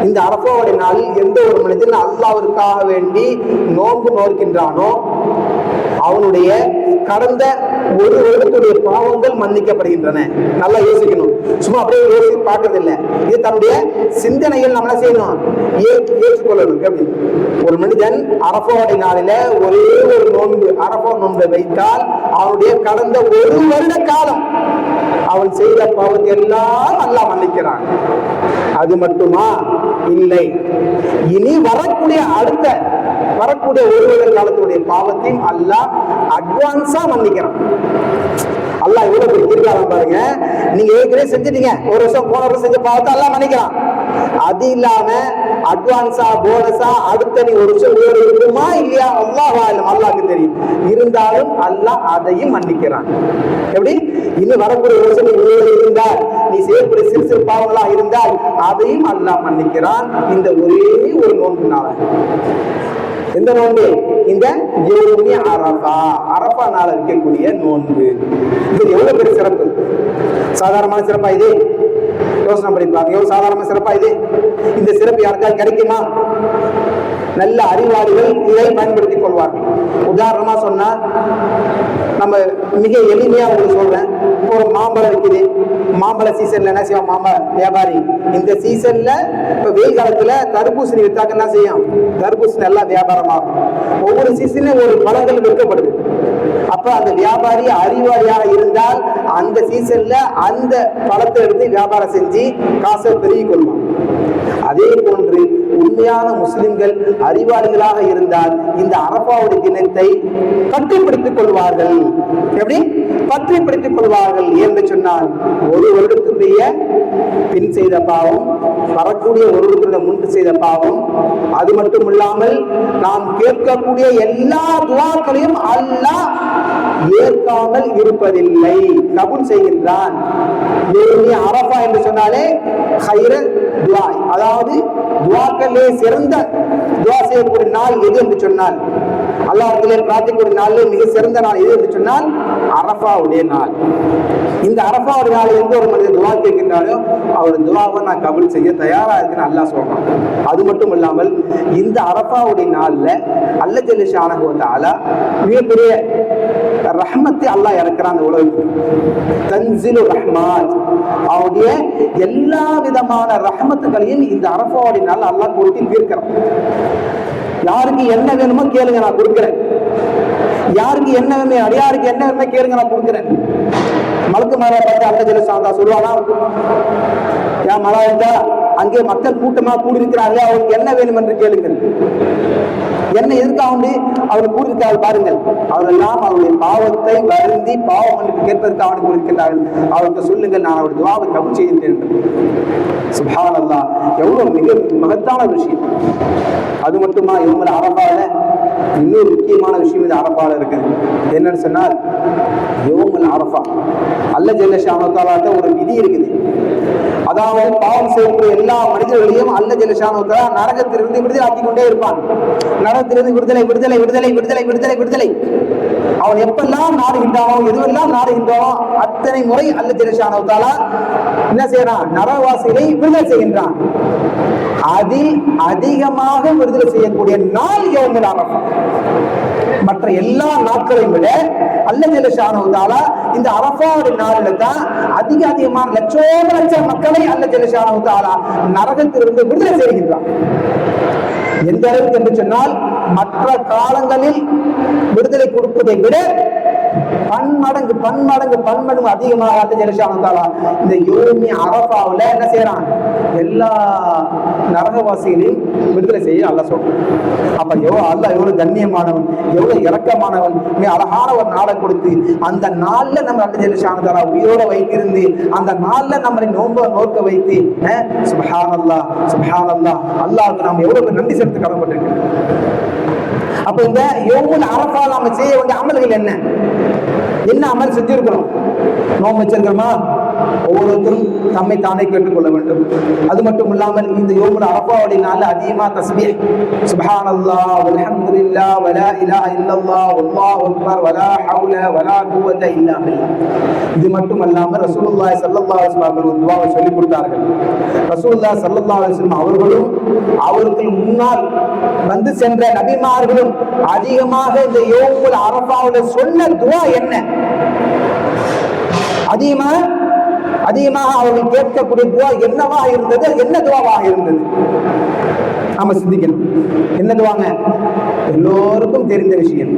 இந்த அரபாவுடைய நாளில் எந்த ஒரு மனிதன் அல்லாஹ்விற்காக வேண்டி நோன்பு நோக்கின்றானோ அவனுடைய கடந்த ஒரு வருடத்துடைய பாவங்கள் மன்னிக்கப்படுகின்றன. நல்லா யோசிக்கணும், சும்மா அப்படியே யோசிச்சு பார்க்கறது இல்லை. இது தன்னுடைய சிந்தனைகள் நம்ம என்ன செய்யணும்? ஏற்றுக்கொள்ளணும். ஒரு மனிதன் அரபாவுடைய நாளில ஒரே ஒரு நோன்பு, அரபா நோன்பை வைத்தால் அவனுடைய கடந்த ஒரு வருட காலம் அவன் செய்த பாவத்தை எல்லாம் அல்லாஹ் மன்னிக்கிறான். அது மட்டுமா? இல்லை, இனி வரக்கூடிய ஒரு வருட காலத்துடைய பாவத்தையும் அல்லாஹ் அட்வான்ஸா மன்னிக்கிறான். அல்லாஹ் எவ்வளவு பெரிய தீர்க்காலம் பாருங்க. நீங்க ஏற்கனவே செஞ்சுட்டீங்க, ஒரு வருஷம் போன வருஷம் செஞ்ச பாவத்தை அல்லாஹ் மன்னிக்கிறான். அது இல்லாம அட்வான்ஸா போனஸா அடுத்த நீ ஒரு வருஷம் உயிரோடு இருக்குமா இல்லையா அல்லாஹ்வுக்கு தெரியும். இருந்தாலும் அல்லாஹ் அதையும் மன்னிக்கிறான். எப்படி? இன்னும் வரக்கூடிய ஒரு வருஷம் நீ உயிரோடு இருந்தால், நீ செய்யக்கூடிய சிறு சிறு பாவங்களா இருந்தால் அதையும் அல்லாஹ் மன்னிக்கிறான். இந்த ஒரே ஒரு நோன்புனால. எந்த நோன்பு? இந்த அரபா நாள் இருக்கக்கூடிய நோன்பு. இது எவ்வளவு பெரிய சிறப்பு! சாதாரணமான சிறப்பா இது? யோசனை பண்ணிப்பாங்க. எவ்வளவு சாதாரண சிறப்பா இது? இந்த சிறப்பு யாருக்காவது கிடைக்குமா? நல்ல அறிவாளிகள் இதை பயன்படுத்திக் கொள்வார்கள். உதாரணமா சொன்னா, நம்ம மிக எளிமையா உங்களுக்கு சொல்றேன். ஒரு மாம்பழம் இருக்குது, மாம்பழ சீசன்ல என்ன செய்வோம்? மாம்பழ வியாபாரி இந்த சீசன்ல இப்ப வெயில் காலத்துல தர்பூசணி வித்தாக்க என்ன செய்யும்? தர்பூசணி எல்லாம் வியாபாரம் ஆகும். ஒவ்வொரு சீசன்லயும் ஒரு பழங்கள் விற்கப்படுது. அப்ப அந்த வியாபாரி அறிவாளியாக இருந்தால் அந்த சீசன்ல அந்த பழத்தை எடுத்து வியாபாரம் செஞ்சு காசை பெருகிக் கொள்வான். அதே போன்று உண்மையான முஸ்லிம்கள் அறிவாளிகளாக இருந்தால் இந்த அரபாவுடைய தினத்தை பற்றிப்பிடித்துக் கொள்வார்கள். எப்படி பற்றிப்பிடித்துக் கொள்வார்கள் என்று சொன்னால், ஒரு வருடத்துடைய பின் செய்த பாவம், வரக்கூடிய ஒரு வருடத்துடைய முன்பு செய்த பாவம், அது மட்டும் இல்லாமல் நாம் கேட்கக்கூடிய எல்லா துவாக்களையும் அல்லாஹ் ஏற்காமல் இருப்பதில்லை, கபூல் செய்கின்றான். அரபா என்று சொன்னாலே துவா, அதாவது துவாக்களே சிறந்த துவா செய்யக்கூடிய நாள் எது என்று சொன்னால், அல்லாஹ்விலே பிரார்த்திக்கக்கூடிய நாளிலே மிக சிறந்த நாள் எது என்று சொன்னால் அரபாவுடைய நாள். இந்த அரபாவுடைய நாள் எந்த ஒரு மனிதன் துவா கேட்கின்றாலோ அவருடைய துவாவை நான் கபூல் செய்ய தயாரா இருக்குன்னு அல்லாஹ் சொல்றான். அது மட்டும் இல்லாமல் இந்த அரபாவுடைய நாள்ல அல்லாஹ் ஜல்ல ஷானஹு வ தஆலா மிகப்பெரிய ரஹ்மத்தை அல்லாஹ் இறக்குறான் அந்த உலகத்துக்கு. தன்சிலு ரஹ்மாத், அவருடைய எல்லா விதமான ரஹ்மத்துகளையும் இந்த அரபாவுடைய நாள் அல்லாஹ் கொட்டி தீர்க்கிறான். யாருக்கு என்ன வேணுமோ கேளுங்க, நான் கொடுக்கிறேன். யாருக்கு என்ன வேணுமே, அடியாருக்கு என்ன வேணுமே கேளுங்க, நான் கொடுக்குறேன். மலக்கு மாறா பார்த்து அல்ல ஜல்ல ஷானஹு சொல்லுவானா, யா மலாயிகா, அங்கே மக்கள் கூட்டமா கூடியிருக்கிறார்களே, அவருக்கு என்ன வேணும் என்று கேளுங்கள். என்ன எதற்காக அவர் கூறியிருக்கிறார்கள் பாருங்கள். அவரெல்லாம் அவருடைய பாவத்தை வருந்தி பாவ மன்னிப்பு கேட்பதற்கு அவனுக்கு கூறியிருக்கிறார்கள். அவருக்கு சொல்லுங்கள், நான் அவருடைய துஆவை கபூல் செய்கின்றேன். சுப்ஹானல்லாஹ், எவ்வளவு மிக மகத்தான விஷயம். அது மட்டுமா, இவங்க அரபால இன்னொரு முக்கியமான விஷயம் இது அரபால இருக்குது. என்னன்னு சொன்னால், யௌமுல் அரஃபா அல்ல ஜல்ல ஷானஹு தஆலா ஒரு விதி இருக்குது. அதாவது பாவம் செய்யக்கூடிய எல்லா மனிதர்களையும் அல்ல ஜல்ல ஷானஹு தஆலா நரகத்திலிருந்து விடுதலை ஆக்கி கொண்டே இருப்பான். நரகத்திலிருந்து விடுதலை விடுதலை விடுதலை விடுதலை விடுதலை விடுதலை. அவன் எப்பெல்லாம் நாடுகின்றானோ, எதுவெல்லாம் நாடுகின்றானோ அத்தனை முறை அல்ல ஜல்ல ஷானஹு தஆலா என்ன செய்யறான்? நரகவாசிகளை விடுதலை செய்கின்றான். அதில் அதிகமாக விடுதலை செய்யக்கூடிய நாள் யௌமுல் அரஃபா. மற்ற எல்லா நாட்களையும் விட அல்ல ஜல்ல ஷானஹு தஆலா இந்த அரஃபாவுடைய நாளில தான் அதிகமான லட்சம் மக்களை அல்ல ஜல்ல ஷானஹு தஆலா நரகத்திலிருந்து விடுதலை செய்கின்றான். எந்த அளவுக்கு என்று சொன்னால், மற்ற காலங்களில் விடுதலை கொடுப்பதை விட பன்மடங்கு அதிகமாக அல்ல ஜல்ல ஷானஹு தஆலா இந்த யௌமி அரஃபாவுல என்ன செய்யறான்? எல்லா நரகவாசிகளையும் விடுதலை செய்ய அல்லாஹ் சொல்றான். அப்ப அல்லாஹ் எவ்வளவு கண்ணியமானவன், எவ்வளவு இரக்கமானவன். மிக அழகான ஒரு நாளை கொடுத்து அந்த நாள்ல நம்ம அல்ல ஜல்ல ஷானஹு தஆலா உயிரோட வைத்திருந்து அந்த நாள்ல நம்மளை நோக்க வைத்து சுப்ஹானல்லாஹ் சுப்ஹானல்லாஹ், அல்லாஹ்வுக்கு நாம் எவ்வளவு நன்றி செலுத்த கடமைப்பட்டிருக்கிறோம். அப்ப இந்த யௌமுல் அரஃபா நாம செய்ய வேண்டிய அமல்கள் என்ன அமல் செஞ்சிருக்கிறோம்? நோன்பு வச்சிருக்கிறோமா? ஒவ்வொருத்தரும் தம்மை தானே கேட்டுக்கொள்ள வேண்டும். அது மட்டும் இல்லாமல் இந்த யௌமுல் அரஃபாவுடைய நாள்ல அதிகமா தஸ்பீஹ், சுப்ஹானல்லாஹ் வல்ஹம்துலில்லாஹ் வலா இலாஹ இல்லல்லாஹ் வல்லாஹு அக்பர் வலா ஹவுல வலா குவத இல்லா பில்லாஹ். இது மட்டும் அல்லாமல் ரசூலுல்லாஹி ஸல்லல்லாஹு அலைஹி வஸல்லம் அவர்கள் துஆவை சொல்லிக் கொடுத்தார்கள். ரசூலுல்லாஹி ஸல்லல்லாஹு அலைஹி வஸல்லம் அவர்களும் அவருக்கு முன்னால் வந்து சென்ற நபிமார்களும் அதிகமாக இந்த யௌமுல் அரஃபாவுல சொன்ன துஆ என்ன? அதிகமாக அவர்கள் கேட்கக்கூடிய துவா என்னவாக இருந்தது? என்ன துவாவாக இருந்தது? நாம சிந்திக்கணும். என்ன துவாங்க? எல்லோருக்கும் தெரிந்த விஷயம்.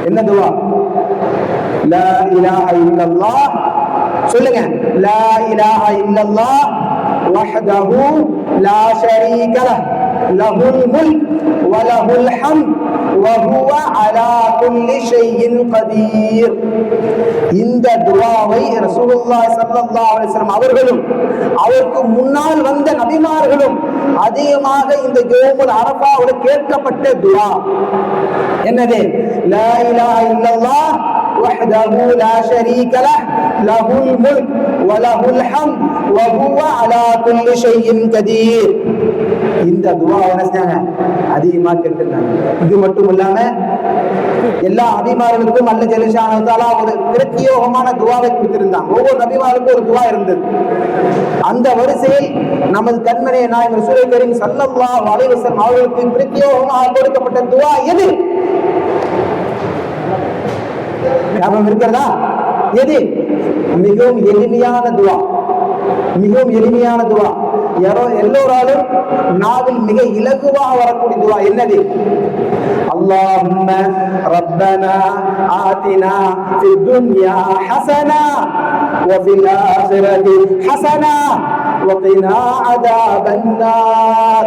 என்ன துவா? லா இலாஹ இல்லல்லாஹ். சொல்லுங்க, லா இலாஹ இல்லல்லாஹ் வஹ்தஹு லா ஷரீக லஹ் லஹுல் முல்க் வ லஹுல் ஹம்த் وهو على كل شيء قدير. இந்த துஆவை ரசூலுல்லாஹி ஸல்லல்லாஹு அலைஹி வஸல்லம் அவர்களும் அவருக்கு முன்னால் வந்த நபிமார்களும் அதிகமாக இந்த யௌமுல் அரஃபாவுல கேட்கப்பட்ட துஆ என்னது? லா இலாஹ இல்லல்லாஹ் வஹ்தஹு லா ஷரீக லஹ் லஹுல் முல்க் வ லஹுல் ஹம்த் வ ஹுவ அலா குல்லி ஷைஇன் கதீர். இந்த துஆவை என்ன அதிகமா கேட்டிருந்தாங்க. இது மட்டும் இல்லாம எல்லா நபிமார்களுக்கும் அல்ல ஜல்ல ஷானஹு தஆலா ஒரு பிரத்யேகமான துஆவை கொடுத்திருந்தாங்க. ஒவ்வொரு நபிமாருக்கும் ஒரு துஆ இருந்தது. அந்த வரிசையில் நமது கண்மணி நாயகம் ரசூலுல்லாஹி கரீம் ஸல்லல்லாஹு அலைஹி வஸல்லம் அவர்களுக்கு பிரத்யேகமாக கொடுக்கப்பட்ட துஆ எது? ஞாபகம் இருக்கிறதா? எது? மிகவும் எளிமையான துஆ. மிகவும் எளிமையான துஆ, எல்லோராலும் நாவில் மிக இலகுவாக வரக்கூடிய துஆ என்னது? اللهم ربنا آتنا في الدنيا حسنة وفي الآخرة حسنة وقنا عذاب النار.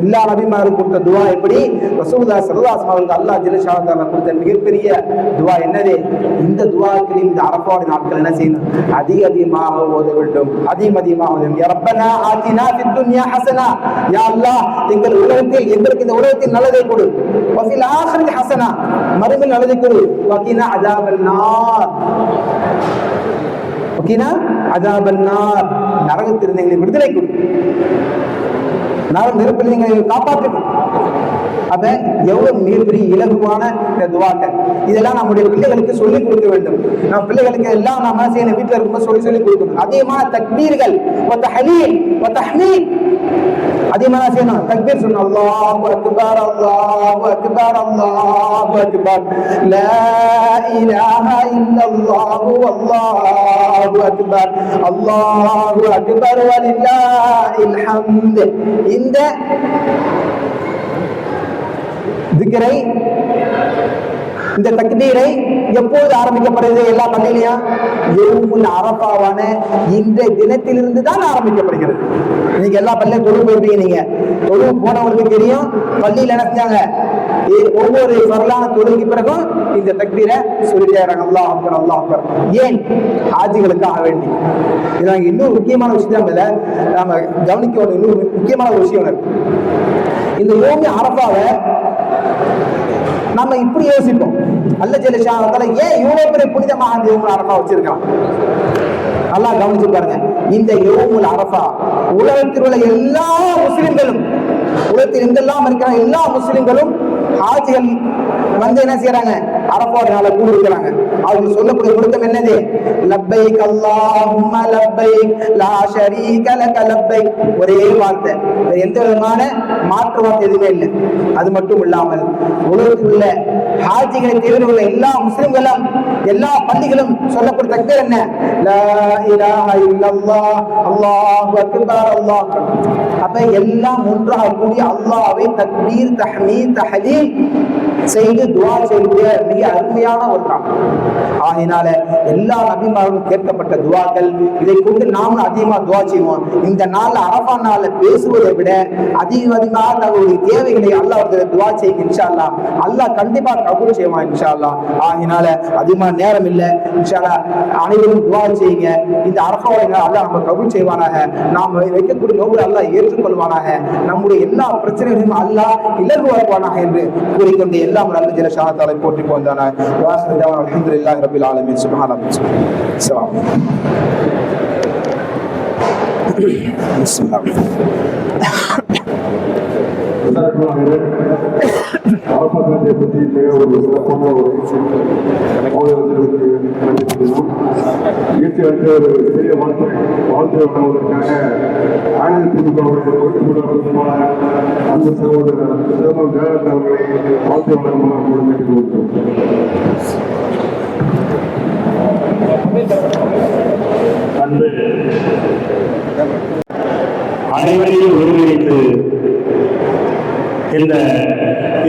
எல்லா நபிமாரும் கொடுத்த துவா எப்படி? ரசூலுல்லாஹி ஸல்லல்லாஹு அலைஹி வஸல்லம் அல்லாஹ் ஜல்ல ஷானஹு தஆலா கொடுத்த மிகப்பெரிய துவா என்னது? இந்த துவாக்களை இந்த அரஃபாவுடைய நாட்கள் என்ன செய்யணும்? அதிகமாக ஓத வேண்டும். அதிகமாக ஓத வேண்டும். யா ரப்பனா ஆதினா ஃபித் துன்யா ஹஸனா, யா அல்லாஹ் எங்களுக்கு இந்த உலகத்தில் நல்லதை கொடு. வஃபில் ஆখিরাতি ஹஸனா, மறுமையில் நல்லதை கொடு. வகினா அஸாபன் நார், வகினா அஸாபன் நார், நரகத்திலிருந்து எங்களை விடுதலை கொடு. நெருப்பில் நீங்கள் காப்பாற்றணும். அப்ப எவ்வளவு மிகப்பெரிய இலகுவான இந்த துவாக்கள். இதெல்லாம் நம்முடைய பிள்ளைகளுக்கு சொல்லிக் கொடுக்க வேண்டும். நம்ம பிள்ளைகளுக்கு எல்லாம் நம்ம செய்யணும், வீட்டில் இருக்கும்போது சொல்லி கொடுக்கணும். அதிகமான தக்பீர்கள், தஹ்லீல், தஹ்மீத் அதிகமாக செய்யணும். தக்பீர் சொல்லணும். அல்லாஹு அக்பர் அல்லாஹு அக்பர் அல்லாஹு அக்பர் லா இலாஹ இல்லல்லாஹு வல்லாஹு அக்பர் அல்லாஹு அக்பர் வலில்லாஹில் ஹம்த். இந்த திக்ரை, இந்த தக்பீரை எப்போது ஆரம்பிக்கப்படுது எல்லா பள்ளியிலையும்? யௌமுல் அரஃபாவான இன்றைய தினத்திலிருந்து தான் ஆரம்பிக்கப்படுகிறது. இன்னைக்கு எல்லா பள்ளியும் தொழு போயிருப்பீங்க. நீங்க தொழு போனவங்களுக்கு தெரியும், பள்ளியில் என்ன செஞ்சாங்க, ஒவ்வொரு வரலான தொழுகைக்கு பிறகும் இந்த தக்பீரை சொல்லிட்டே இருக்காங்க, அல்லாஹ் அக்பர் அல்லாஹ் அக்பர். ஏன்? ஆஜிகளுக்காக வேண்டி. இது இன்னொரு முக்கியமான விஷயம் நம்ம கவனிக்க வேண்டிய இன்னொரு முக்கியமான ஒரு விஷயம் இருக்கு. இந்த யோமி அரஃபாவை நம்ம இப்படி யோசிப்போம், அல்ல ஜெல்லஷா ஏன் இவ்வளவு பெரிய புனிதமாக அந்த யோமுல் அரஃபா வச்சிருக்கான்? நல்லா கவனிச்சு பாருங்க. இந்த யோமுல் அரஃபா உலகத்தில் உள்ள எல்லா முஸ்லிம்களும், உலகத்தில் எங்கெல்லாம் இருக்கிற எல்லா முஸ்லிம்களும் ஹாஜிகள் வந்து என்ன செய்யறாங்க, அரஃபா நாளை கூடிக்கிறாங்க. அவங்க சொல்லக்கூடிய விருத்தம் என்னது? லப்பைக் அல்லாஹும்ம லப்பைக் லா ஷரீக லக லப்பைக். ஒரே வார்த்தை, எந்த விதமான மாற்று வார்த்தை எதுவுமே இல்லை. அது மட்டும் இல்லாமல் உலகத்தில் உள்ள ஹாஜிகளை தேர்வு உள்ள எல்லா முஸ்லிம்களும் எல்லா பள்ளிகளும் சொல்லக்கூடிய தக்பீர் என்ன? லா இலாஹ இல்லல்லாஹ் அல்லாஹு அக்பர் அல்லாஹ் அக்பர். அப்ப எல்லாம் ஒன்றாக கூடி அல்லாஹ்வை தக்பீர் தஹ்மீத் தஹ்லீல் செய்து துஆ செய்ய மிக அருமையான ஒரு நாள். ஆகையினால எல்லா நபிமாரும் கேட்கப்பட்ட துஆக்கள், இதை கொண்டு நாமும் அதிகமா துஆ செய்வோம். இந்த நாள் அரஃபா நாள்ல பேசுவதை விட அதிகமாக தங்களுடைய தேவைகளை அல்லாஹ் துஆ செய்யுங்க. இன்ஷா அல்லாஹ் அல்லாஹ் கண்டிப்பா கபூல் செய்வான் இன்ஷா அல்லாஹ். ஆகையினால அதிகமா நேரம் இல்லை, இன்ஷா அல்லாஹ் அனைவரும் துஆ செய்யுங்க. இந்த அரஃபாவை அல்லாஹ் நம்ம கபூல் செய்வானாக, நாம் வைக்கக்கூடிய நோக்கத்தை அல்லாஹ் ஏற்றுக்கொள்வானாக, நம்முடைய எல்லா பிரச்சனைகளையும் அல்லாஹ் இலகுவாக்குவானாக என்று கூறிக்கொண்டு எல்லாம் நல்ல ஜெல ஷானத்தாலை போற்றி போந்தானா. வாஸ்து ஜவான் அல்ஹம்துலில்லாஹி ரப்பில் ஆலமீன். சுப்ஹானல்லாஹ். ஸலாம். பிஸ்மில்லாஹ். அரபாத்தை பற்றி மிக ஒரு சிறப்பான ஒரு இயற்கை வந்து ஒரு பெரிய வாழ்த்து வழங்குவதற்காக திமுக அந்த சகோதரர் சிதம்பரம் ஜெயலலிதா அவர்களை வாழ்த்து வழங்குமாறு கொடுத்திருக்கிறோம். அன்று அனைவரையும் ஒருங்கிணைத்து இந்த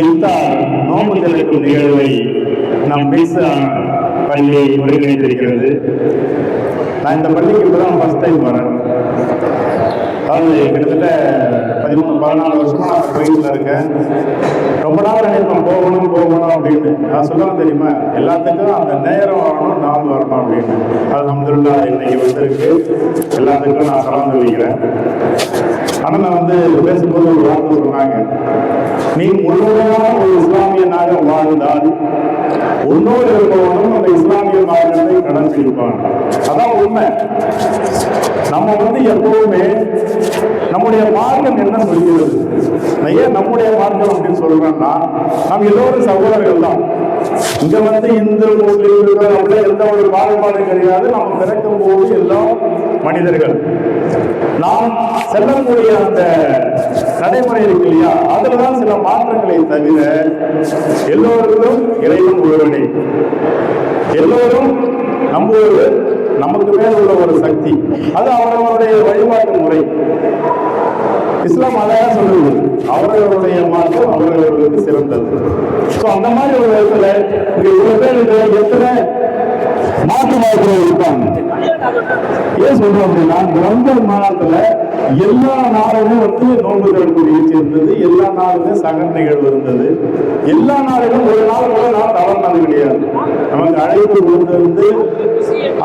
இஃப்தார் நோன்பு திறக்கும் நிகழ்வை நம் பீசா பள்ளி ஒருங்கிணைத்திருக்கிறது. நான் இந்த பள்ளிக்கு இப்பதான் ஃபர்ஸ்ட் டைம் வரேன். அதாவது கிட்டத்தட்ட 13-14 வருஷமா நான் கோயிலில் இருக்கேன். ரொம்ப நாள் நினைப்பேன் போகணும் அப்படின்னு. நான் சொல்லலாம் தெரியுமா, எல்லாத்துக்கும் அந்த நேரம் வரணும், நாள் வரணும் அப்படின்னு. அது அல்ஹம்துலில்லாஹ் இன்னைக்கு வந்திருக்கு. எல்லாத்துக்கும் நான் கலந்து வைக்கிறேன். ஆனால் நான் வந்து பேசும்போது ஒரு வார்த்தை சொன்னாங்க, நீ முழுமையான ஒரு இஸ்லாமிய நாடு வாழ்ந்தால் உன்னோடு இருப்பவனும் அந்த இஸ்லாமிய மார்க்கத்தை கடைபிடிப்பான். அதான் உண்மை. நம்ம வந்து எப்பவுமே நம்முடைய மார்க்கம் என்ன சொல்கிறது, ஏன் நம்முடைய மார்க்கம் அப்படின்னு சொல்றோம்னா, நம்ம எல்லோரும் சகோதரர்கள் தான். இங்க வந்து இந்து முஸ்லீம் அப்படி எந்த ஒரு பாகுபாடும் கிடையாது. நம்ம பிறக்கும் போது எல்லாம் மனிதர்கள். நாம் செல்லக்கூடிய அந்த நடைமுறை இருக்கு இல்லையா, அதுலதான் சில மாற்றங்களை தவிர எல்லோருக்கும் இறைவன் ஒருவனே. எல்லோரும் நம்புவது நமக்கு மேல் உள்ள ஒரு சக்தி. அது அவரவருடைய வழிபாட்டு முறை. இஸ்லாம் அழகா சொல்லுது, அவர்களுடைய மார்க்கம் அவர்களுக்கு சிறந்தது. ஸோ அந்த மாதிரி ஒரு இடத்துல இங்க இவ்வளவு பேர் எத்தனை மாற்று மாதத்துல இருப்பாங்க. ஏன் சொல்றோம் அப்படின்னா, ரமலான் மாதத்துல எல்லா நாளுமே வந்து நோன்பு திறப்பு நிகழ்ச்சி இருந்தது. எல்லா நாளுமே சகர் நிகழ்வு இருந்தது. எல்லா நாளிலும் ஒரு நாள் கூட நான் தவறானது கிடையாது. நமக்கு அழைப்பு கொடுத்திருந்து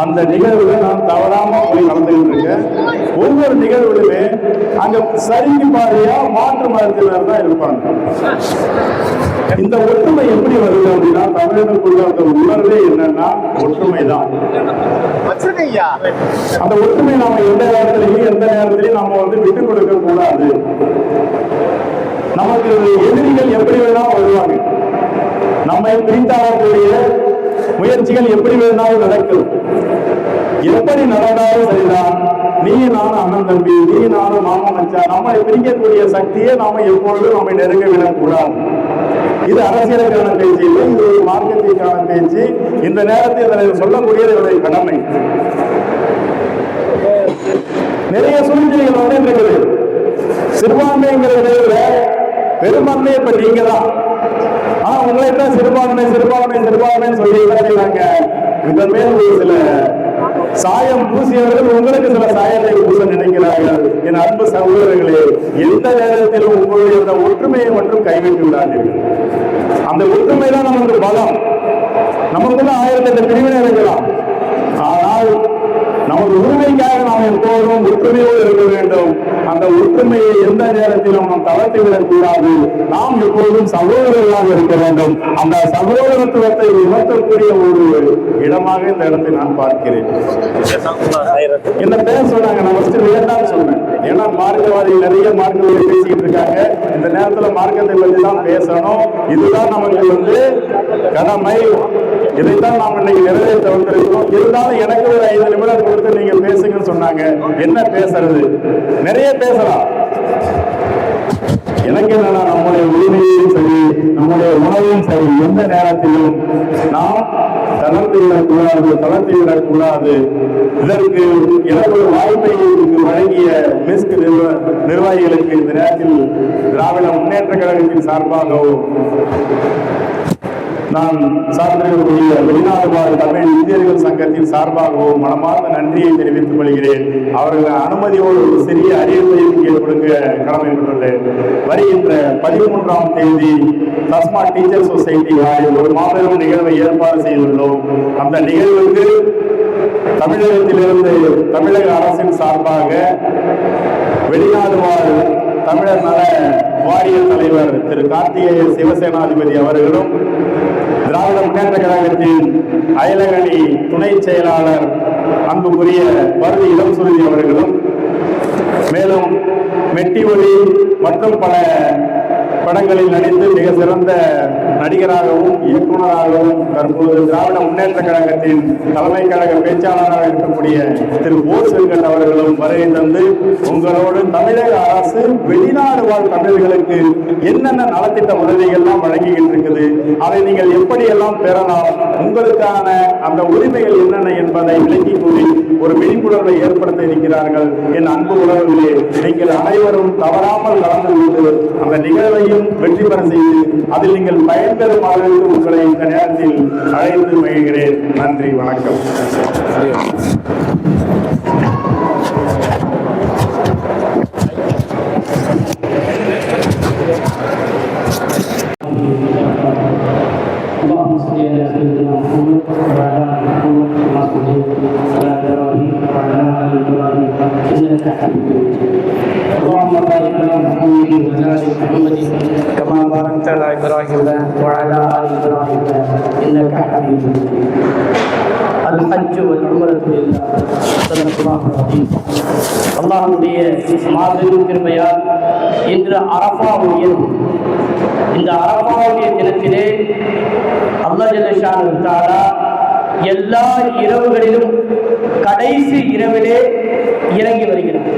அந்த நிகழ்வுல நான் தவறாம போய் கலந்துகிட்டு இருக்கேன். ஒவ்வொரு நிகழ்வுலுமே அங்க சரிக்கு பாதையா மாற்று மதத்தினர் தான் இருப்பாங்க. இந்த ஒற்றுமை எப்படி வருது அப்படின்னா, தமிழர்களுக்குள்ள அந்த உணர்வே என்னன்னா ஒற்றுமை தான். அந்த ஒற்றுமை நாம எந்த நேரத்திலையும் நாம வந்து விட்டுக் கொடுக்க கூடாது. நமக்கு எதிரிகள் எப்படி வேணாலும் வருவாங்க, நம்மை பிரித்தாடக்கூடிய முயற்சிகள் எப்படி வேணாலும் நடக்கும். எப்படி நடந்தாலும் சரிதான், நீ நானும் அண்ணன் தம்பி, நீ நானும் மாமா மச்சான், நம்மை பிரிக்கக்கூடிய சக்தியை நாம எப்பொழுதும் நம்மை நெருங்க விடக்கூடாது. இது அரசியலுக்கான பேச்சு இல்லை, இது ஒரு மார்க்கத்திற்கான பேச்சு. இந்த நேரத்தில் சொல்லக்கூடியது என்னுடைய கடமை. நிறைய சூழ்நிலைகள் வந்து இருக்குது. சிறுபான்மைங்கிற நிலையில பெரும்பான்மை இப்ப நீங்க தான். அவங்களே தான் சிறுபான்மை சிறுபான்மை சிறுபான்மைன்னு சொல்லி இருக்கிறாங்க. இந்த மேல் ஒரு சில சாயம் பூசியவர்கள் உங்களுக்கு சில சாயத்தை பூச நினைக்கிறார்கள். என் அன்பு சகோதரர்களே, எந்த நேரத்திலும் உங்களுடைய அந்த ஒற்றுமையை மட்டும் கைவிட்டு விடாதீர்கள். அந்த ஒற்றுமை தான் நமக்கு பலம். நமக்குள்ள 1008 பிரிவினை இருக்கலாம், ஆனால் நமது உரிமைக்காக நாம் எப்போதும் ஒற்றுமையோடு இருக்க வேண்டும். அந்த ஒற்றுமையை எந்த நேரத்திலும் நாம் தளர்த்தி விடக்கூடாது. நாம் எப்போதும் சகோதரர்களாக இருக்க வேண்டும். அந்த சகோதரத்துவத்தை உணர்த்தக்கூடிய ஒரு இடமாக இந்த இடத்தை நான் பார்க்கிறேன். என்ன பேச சொன்னாங்க, நான் ஃபர்ஸ்ட் வேண்டாம்னு சொன்னேன். ஏன்னா மார்க்கவாதி நிறைய மார்க்கவாதி பேசிக்கிட்டு இருக்காங்க. இந்த நேரத்தில் மார்க்கத்தை பற்றி தான் பேசணும். இதுதான் நமக்கு கடமை. இதைத்தான் நாம் இன்னைக்கு நிறைவேற்ற வந்திருக்கிறோம். இருந்தாலும் எனக்கு ஒரு 5 நிமிடம் கொடுத்து நீங்க பேசுங்கன்னு சொன்னாங்க. என்ன பேசுறது? நிறைய பேசலாம். எனக்கு என்னன்னா, நம்முடைய உரிமையும் சரி, நம்முடைய உணவையும் சரி, எந்த நேரத்திலும் நாம் தளர்த்தி விடக்கூடாது. இதற்கு எனக்கு ஒரு வாய்ப்பை வழங்கிய மிஸ்க் நிர்வாகிகளுக்கு இந்த நேரத்தில் திராவிட முன்னேற்ற கழகத்தின் சார்பாகவும் நான் சார்ந்திருக்கக்கூடிய வெளிநாடு வாழ் தமிழ் இந்தியர்கள் சங்கத்தின் சார்பாகவும் மனமார்ந்த நன்றியை தெரிவித்துக் கொள்கிறேன். அவர்கள் அனுமதியோடு ஒரு சிறிய அறிவிப்பையும் இங்கே கொடுக்க கடமைப்பட்டுள்ளேன். வருகின்ற 13ஆம் தேதி தஸ்மா டீச்சர் சொசைட்டி ஹாலில் ஒரு மாபெரும் நிகழ்வை ஏற்பாடு செய்துள்ளோம். அந்த நிகழ்வுக்கு தமிழகத்திலிருந்து தமிழக அரசின் சார்பாக வெளிநாடு வாழ் தமிழர் நல வாரிய தலைவர் திரு கார்த்திகேய சிவசேனாதிபதி அவர்களும், திராவிட முன்னேற்ற கழகத்தின் அயலகணி துணை செயலாளர் அன்புக்குரிய பருதி இளம் சுருதி அவர்களும், மேலும் மெட்டி ஒளி மற்றும் பல படங்களில் நடித்து மிக சிறந்த நடிகராகவும் இயக்குநராகவும் தற்போது திராவிட முன்னேற்ற கழகத்தின் தலைமை கழக பேச்சாளராக இருக்கக்கூடிய திரு போஸ் வெங்கட் அவர்களும் வருகை தந்து உங்களோடு தமிழக அரசு வெளிநாடு வாழ் தமிழர்களுக்கு என்னென்ன நலத்திட்ட உதவிகள்லாம் வழங்கிக்கிட்டு இருக்குது, அதை நீங்கள் எப்படியெல்லாம் பெறலாம், உங்களுக்கான அந்த உரிமைகள் என்னென்ன என்பதை விளக்கி கூறி ஒரு விழிப்புணர்வை ஏற்படுத்த இருக்கிறார்கள். என் அன்பு உறவுகளே, நீங்கள் அனைவரும் தவறாமல் கலந்து கொண்டு அந்த நிகழ்வையும் வெற்றி பெற செய்து அதில் நீங்கள் பயன்பெறும் அளவிற்கு உங்களை இந்த நேரத்தில் அழைத்து மகிழ்கிறேன். நன்றி, வணக்கம். كما باركت على إبراهيم وعلى آل إبراهيم إنك حميد مجيد. الحج والعمرة لله. صدق الله العظيم. அல்லாஹ்வுடைய மாபெரும் கிருபையால் இன்று அரஃபாவுடைய இந்த அரஃபாவுடைய தினத்திலே அல்லாஹ் ஜல்ல ஷானஹு தஆலா எல்லா இரவுகளிலும் கடைசி இரவிலே இறங்கி வருகிறது.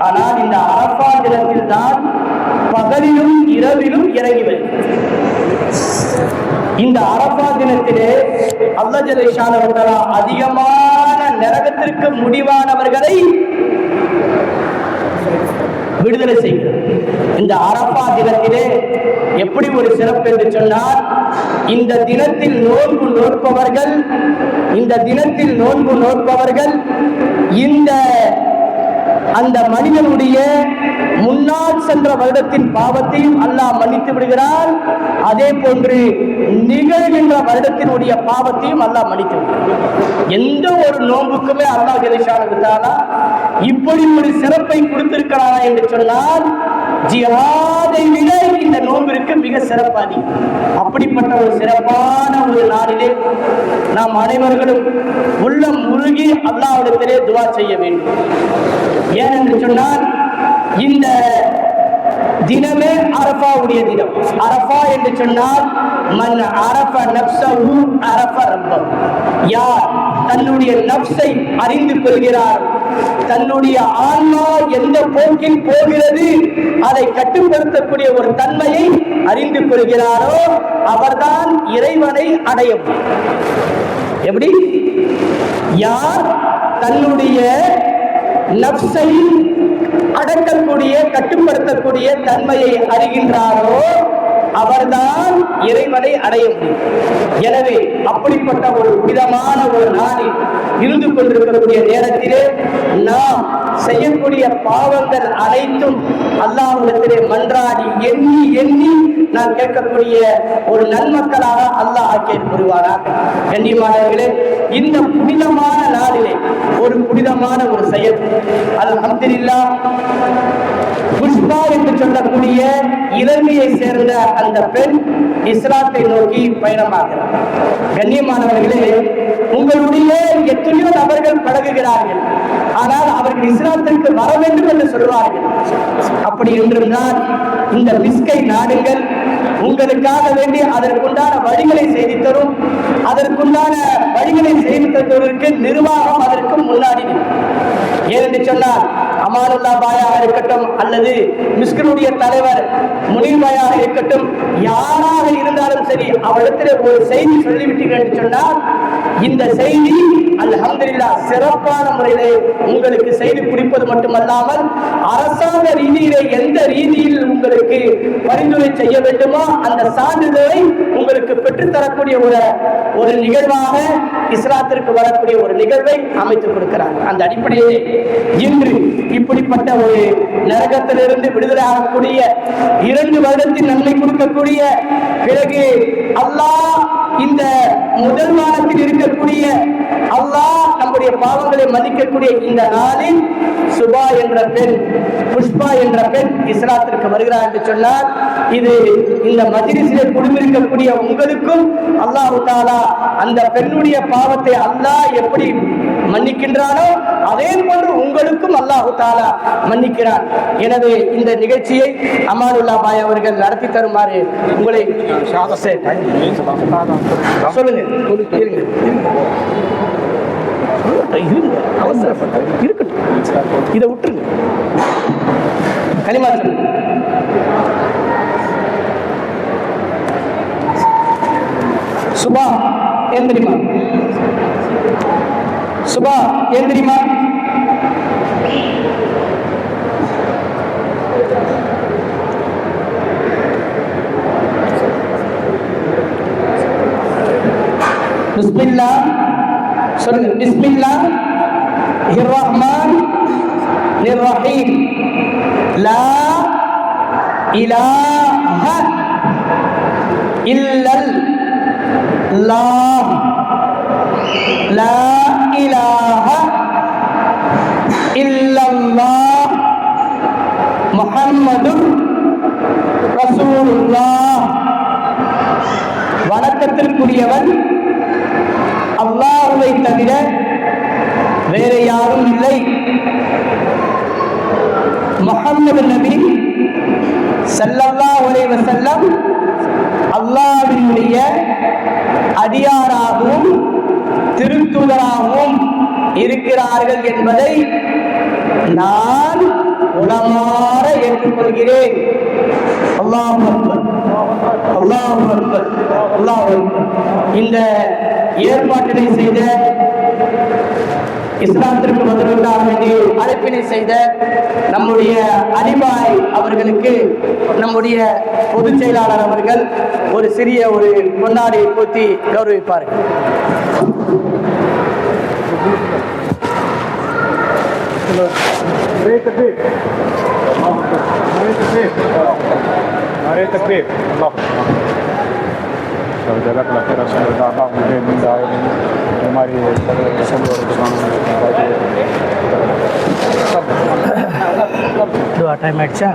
ஆனால் இந்த அரஃபா தினத்தில் தான் பகலிலும் இரவிலும் இறங்கி வருகிறது. இந்த அரஃபா தினத்திலே அல்லாஹ் ஜல்ல ஷானஹு தஆலா அதிகமான நரகத்திற்கு முடிவானவர்களை விடுதலை செய்கிறார். இந்த அரஃபா தினத்திலே எப்படி ஒரு சிறப்பு என்று சொன்னால், இந்த தினத்தில் நோன்பு நோற்பவர்கள் இந்த அந்த மனிதனுடைய முன்னால் சென்ற வருடத்தின் பாவத்தையும் அல்லாஹ் மன்னித்து விடுகிறார். அதே போன்று நிகழ்கின்ற வருடத்தினுடைய பாவத்தையும் அல்லாஹ் மன்னித்து விடுகிறார். எந்த ஒரு நோன்புக்குமே அல்லாஹ் ஜல்ல ஷானஹு தஆலா இப்படி ஒரு சிறப்பை கொடுத்திருக்கிறாரா என்று சொன்னால், ஜிஹாதை விட இந்த நோன்பிற்கு மிக சிறப்பாதி. அப்படிப்பட்ட ஒரு சிறப்பான ஒரு நாளிலே நாம் அனைவர்களும் உள்ளம் உருகி அல்லாஹ்விடத்திலே துஆ செய்ய வேண்டும். ஏனென்று சொன்னால், இந்த தினமே அரஃபாவுடைய தினம். அரஃபா என்று சொன்னால் மன் அரஃப நஃப்ஸஹு அரஃப ரப்பஹு. யார் தன்னுடைய நஃப்ஸை அறிந்து கொள்கிறார், தன்னுடைய ஆன்மா எந்த போக்கில் போகிறது அதை கட்டுப்படுத்தக்கூடிய ஒரு தன்மையை அறிந்து கொள்கிறாரோ அவர்தான் இறைவனை அடைய முடியும். எப்படி? யார் தன்னுடைய நஃப்ஸை அடக்கக்கூடிய கட்டுப்படுத்தக்கூடிய தன்மையை அறிகின்றாரோ அவர்தான் இறைவனை அடைய முடியும். எனவே அப்படிப்பட்ட ஒரு புனிதமான ஒரு நாளில் இருந்து கொண்டிருக்கக்கூடிய நேரத்திலே நாம் செய்யக்கூடிய பாவங்கள் அனைத்தும் அல்லாஹ்விடத்திலே மன்றாடி எண்ணி எண்ணி நான் கேட்கக்கூடிய ஒரு நன்மக்களாக அல்லாஹ் ஆக்கியது புரிவாராக. கண்ணியமானவர்களே, இந்த புனிதமான நாளிலே ஒரு புனிதமான ஒரு செயல், அல்ஹம்துலில்லாஹ், புஷ்பா என்று சொல்லக்கூடிய இலங்கையை சேர்ந்த அந்த பெண் இஸ்லாத்தை நோக்கி பயணமாகிறார். கண்ணியமானவர்களே, உங்களுடைய எத்தனையோ நபர்கள் பழகுகிறார்கள், ஆனால் அவர்கள் இஸ்லாத்திற்கு வர வேண்டும் என்று சொல்வார்கள். அப்படி என்றிருந்தால் இந்த மிஸ்கை நாடுங்கள், உங்களுக்காக வேண்டி அதற்குண்டான வழிகளை செய்து தரும். அதற்குண்டான வழிகளை செய்து தருவதற்கு நிர்வாகம் அதற்கு முன்னாடி. ஏனென்று சொன்னால் அமானுல்லா பாயாக இருக்கட்டும் அல்லது மிஸ்கினுடைய தலைவர் முனீர் பாயாக இருக்கட்டும், யாராக இருந்தாலும் சரி, அவரிடத்தில் ஒரு செய்தி சொல்லிவிட்டீர்கள் என்று சொன்னால் இந்த செய்தி அல்ஹம்துலில்லாஹ் சிறப்பான முறையிலே உங்களுக்கு செய்தி குறிப்பது மட்டுமல்லாமல் அரசாங்க ரீதியிலே எந்த ரீதியில் உங்களுக்கு பரிந்துரை செய்ய வேண்டுமோ அந்த சான்றிதழை உங்களுக்கு பெற்றுத்தரக்கூடிய ஒரு நிகழ்வாக இஸ்லாத்திற்கு வரக்கூடிய ஒரு நிகழ்வை அமைத்துக் கொடுக்கிறார். அந்த அடிப்படையிலே இன்று இப்படிப்பட்ட ஒரு நரகத்திலிருந்து விடுதலை ஆகக்கூடிய 2 வருடத்தின் நன்மை கொடுக்கக்கூடிய பிறகு அல்லாஹ் இந்த முதல் வாரத்தில் இருக்கக்கூடிய அல்லாஹ் நம்முடைய பாவங்களை மன்னிக்கக்கூடிய இந்த நாளில் சுபா என்ற பெண், புஷ்பா என்ற பெண் இஸ்லாத்திற்கு வருகிறார் என்று சொன்னால் இது இந்த மஜ்லிஸிலே குடியிருக்கக்கூடிய உங்களுக்கும் அல்லாஹ் தஆலா அந்த பெண்ணுடைய பாவத்தை அல்லாஹ் எப்படி மன்னிக்கின்றானோ அதே போன்று உங்களுக்கும் அல்லாஹ் தஆலா மன்னிக்கிறார். எனவே இந்த நிகழ்ச்சியை அமானுல்லா பாய் அவர்கள் நடத்தி தருமாறு உங்களை சொல்லுங்க. இருக்கட்டும், இதை விட்டுருங்க. கனிமா சுபா ஏன் தெரியுமா? சுபா ஏன் தெரியுமா? பிஸ்மில்லா சொல்லுங்க. பிஸ்மில்லாஹ் ரஹ்மான் ரஹீம். லா இலாஹ இல்லல் லாஹ். லா இலாஹ இல்லல்லாஹ் முஹம்மதுர் ரசூலுல்லாஹ். வணக்கத்திற்குரியவன் அல்லாஹ்வை தவிர வேற யாரும் இல்லை. முஹம்மது நபி ஸல்லல்லாஹு அலைஹி வஸல்லம் அல்லாஹ்வினுடைய அடியாராகவும் திருத்தூதராகவும் இருக்கிறார்கள் என்பதை நான் உளமாற ஏற்றுக்கொள்கிறேன். அல்லாஹ் அக்பர், அல்லாஹ் அக்பர், அல்லாஹ் அக்பர். இந்த ஏற்பாட்டினை செய்த இஸ்லாத்திற்கு முதலுக்காக வேண்டி அழைப்பினை செய்த நம்முடைய அலிபாய் அவர்களுக்கு நம்முடைய பொதுச் செயலாளர் அவர்கள் ஒரு சிறிய ஒரு பொன்னாடை போத்தி கௌரவிப்பார்கள். ஜஸாக்கல்லாஹ் ஹைரன். அல்லாஹ் உங்களுக்கு இந்த இந்த மாதிரி டைம் ஆயிடுச்சா?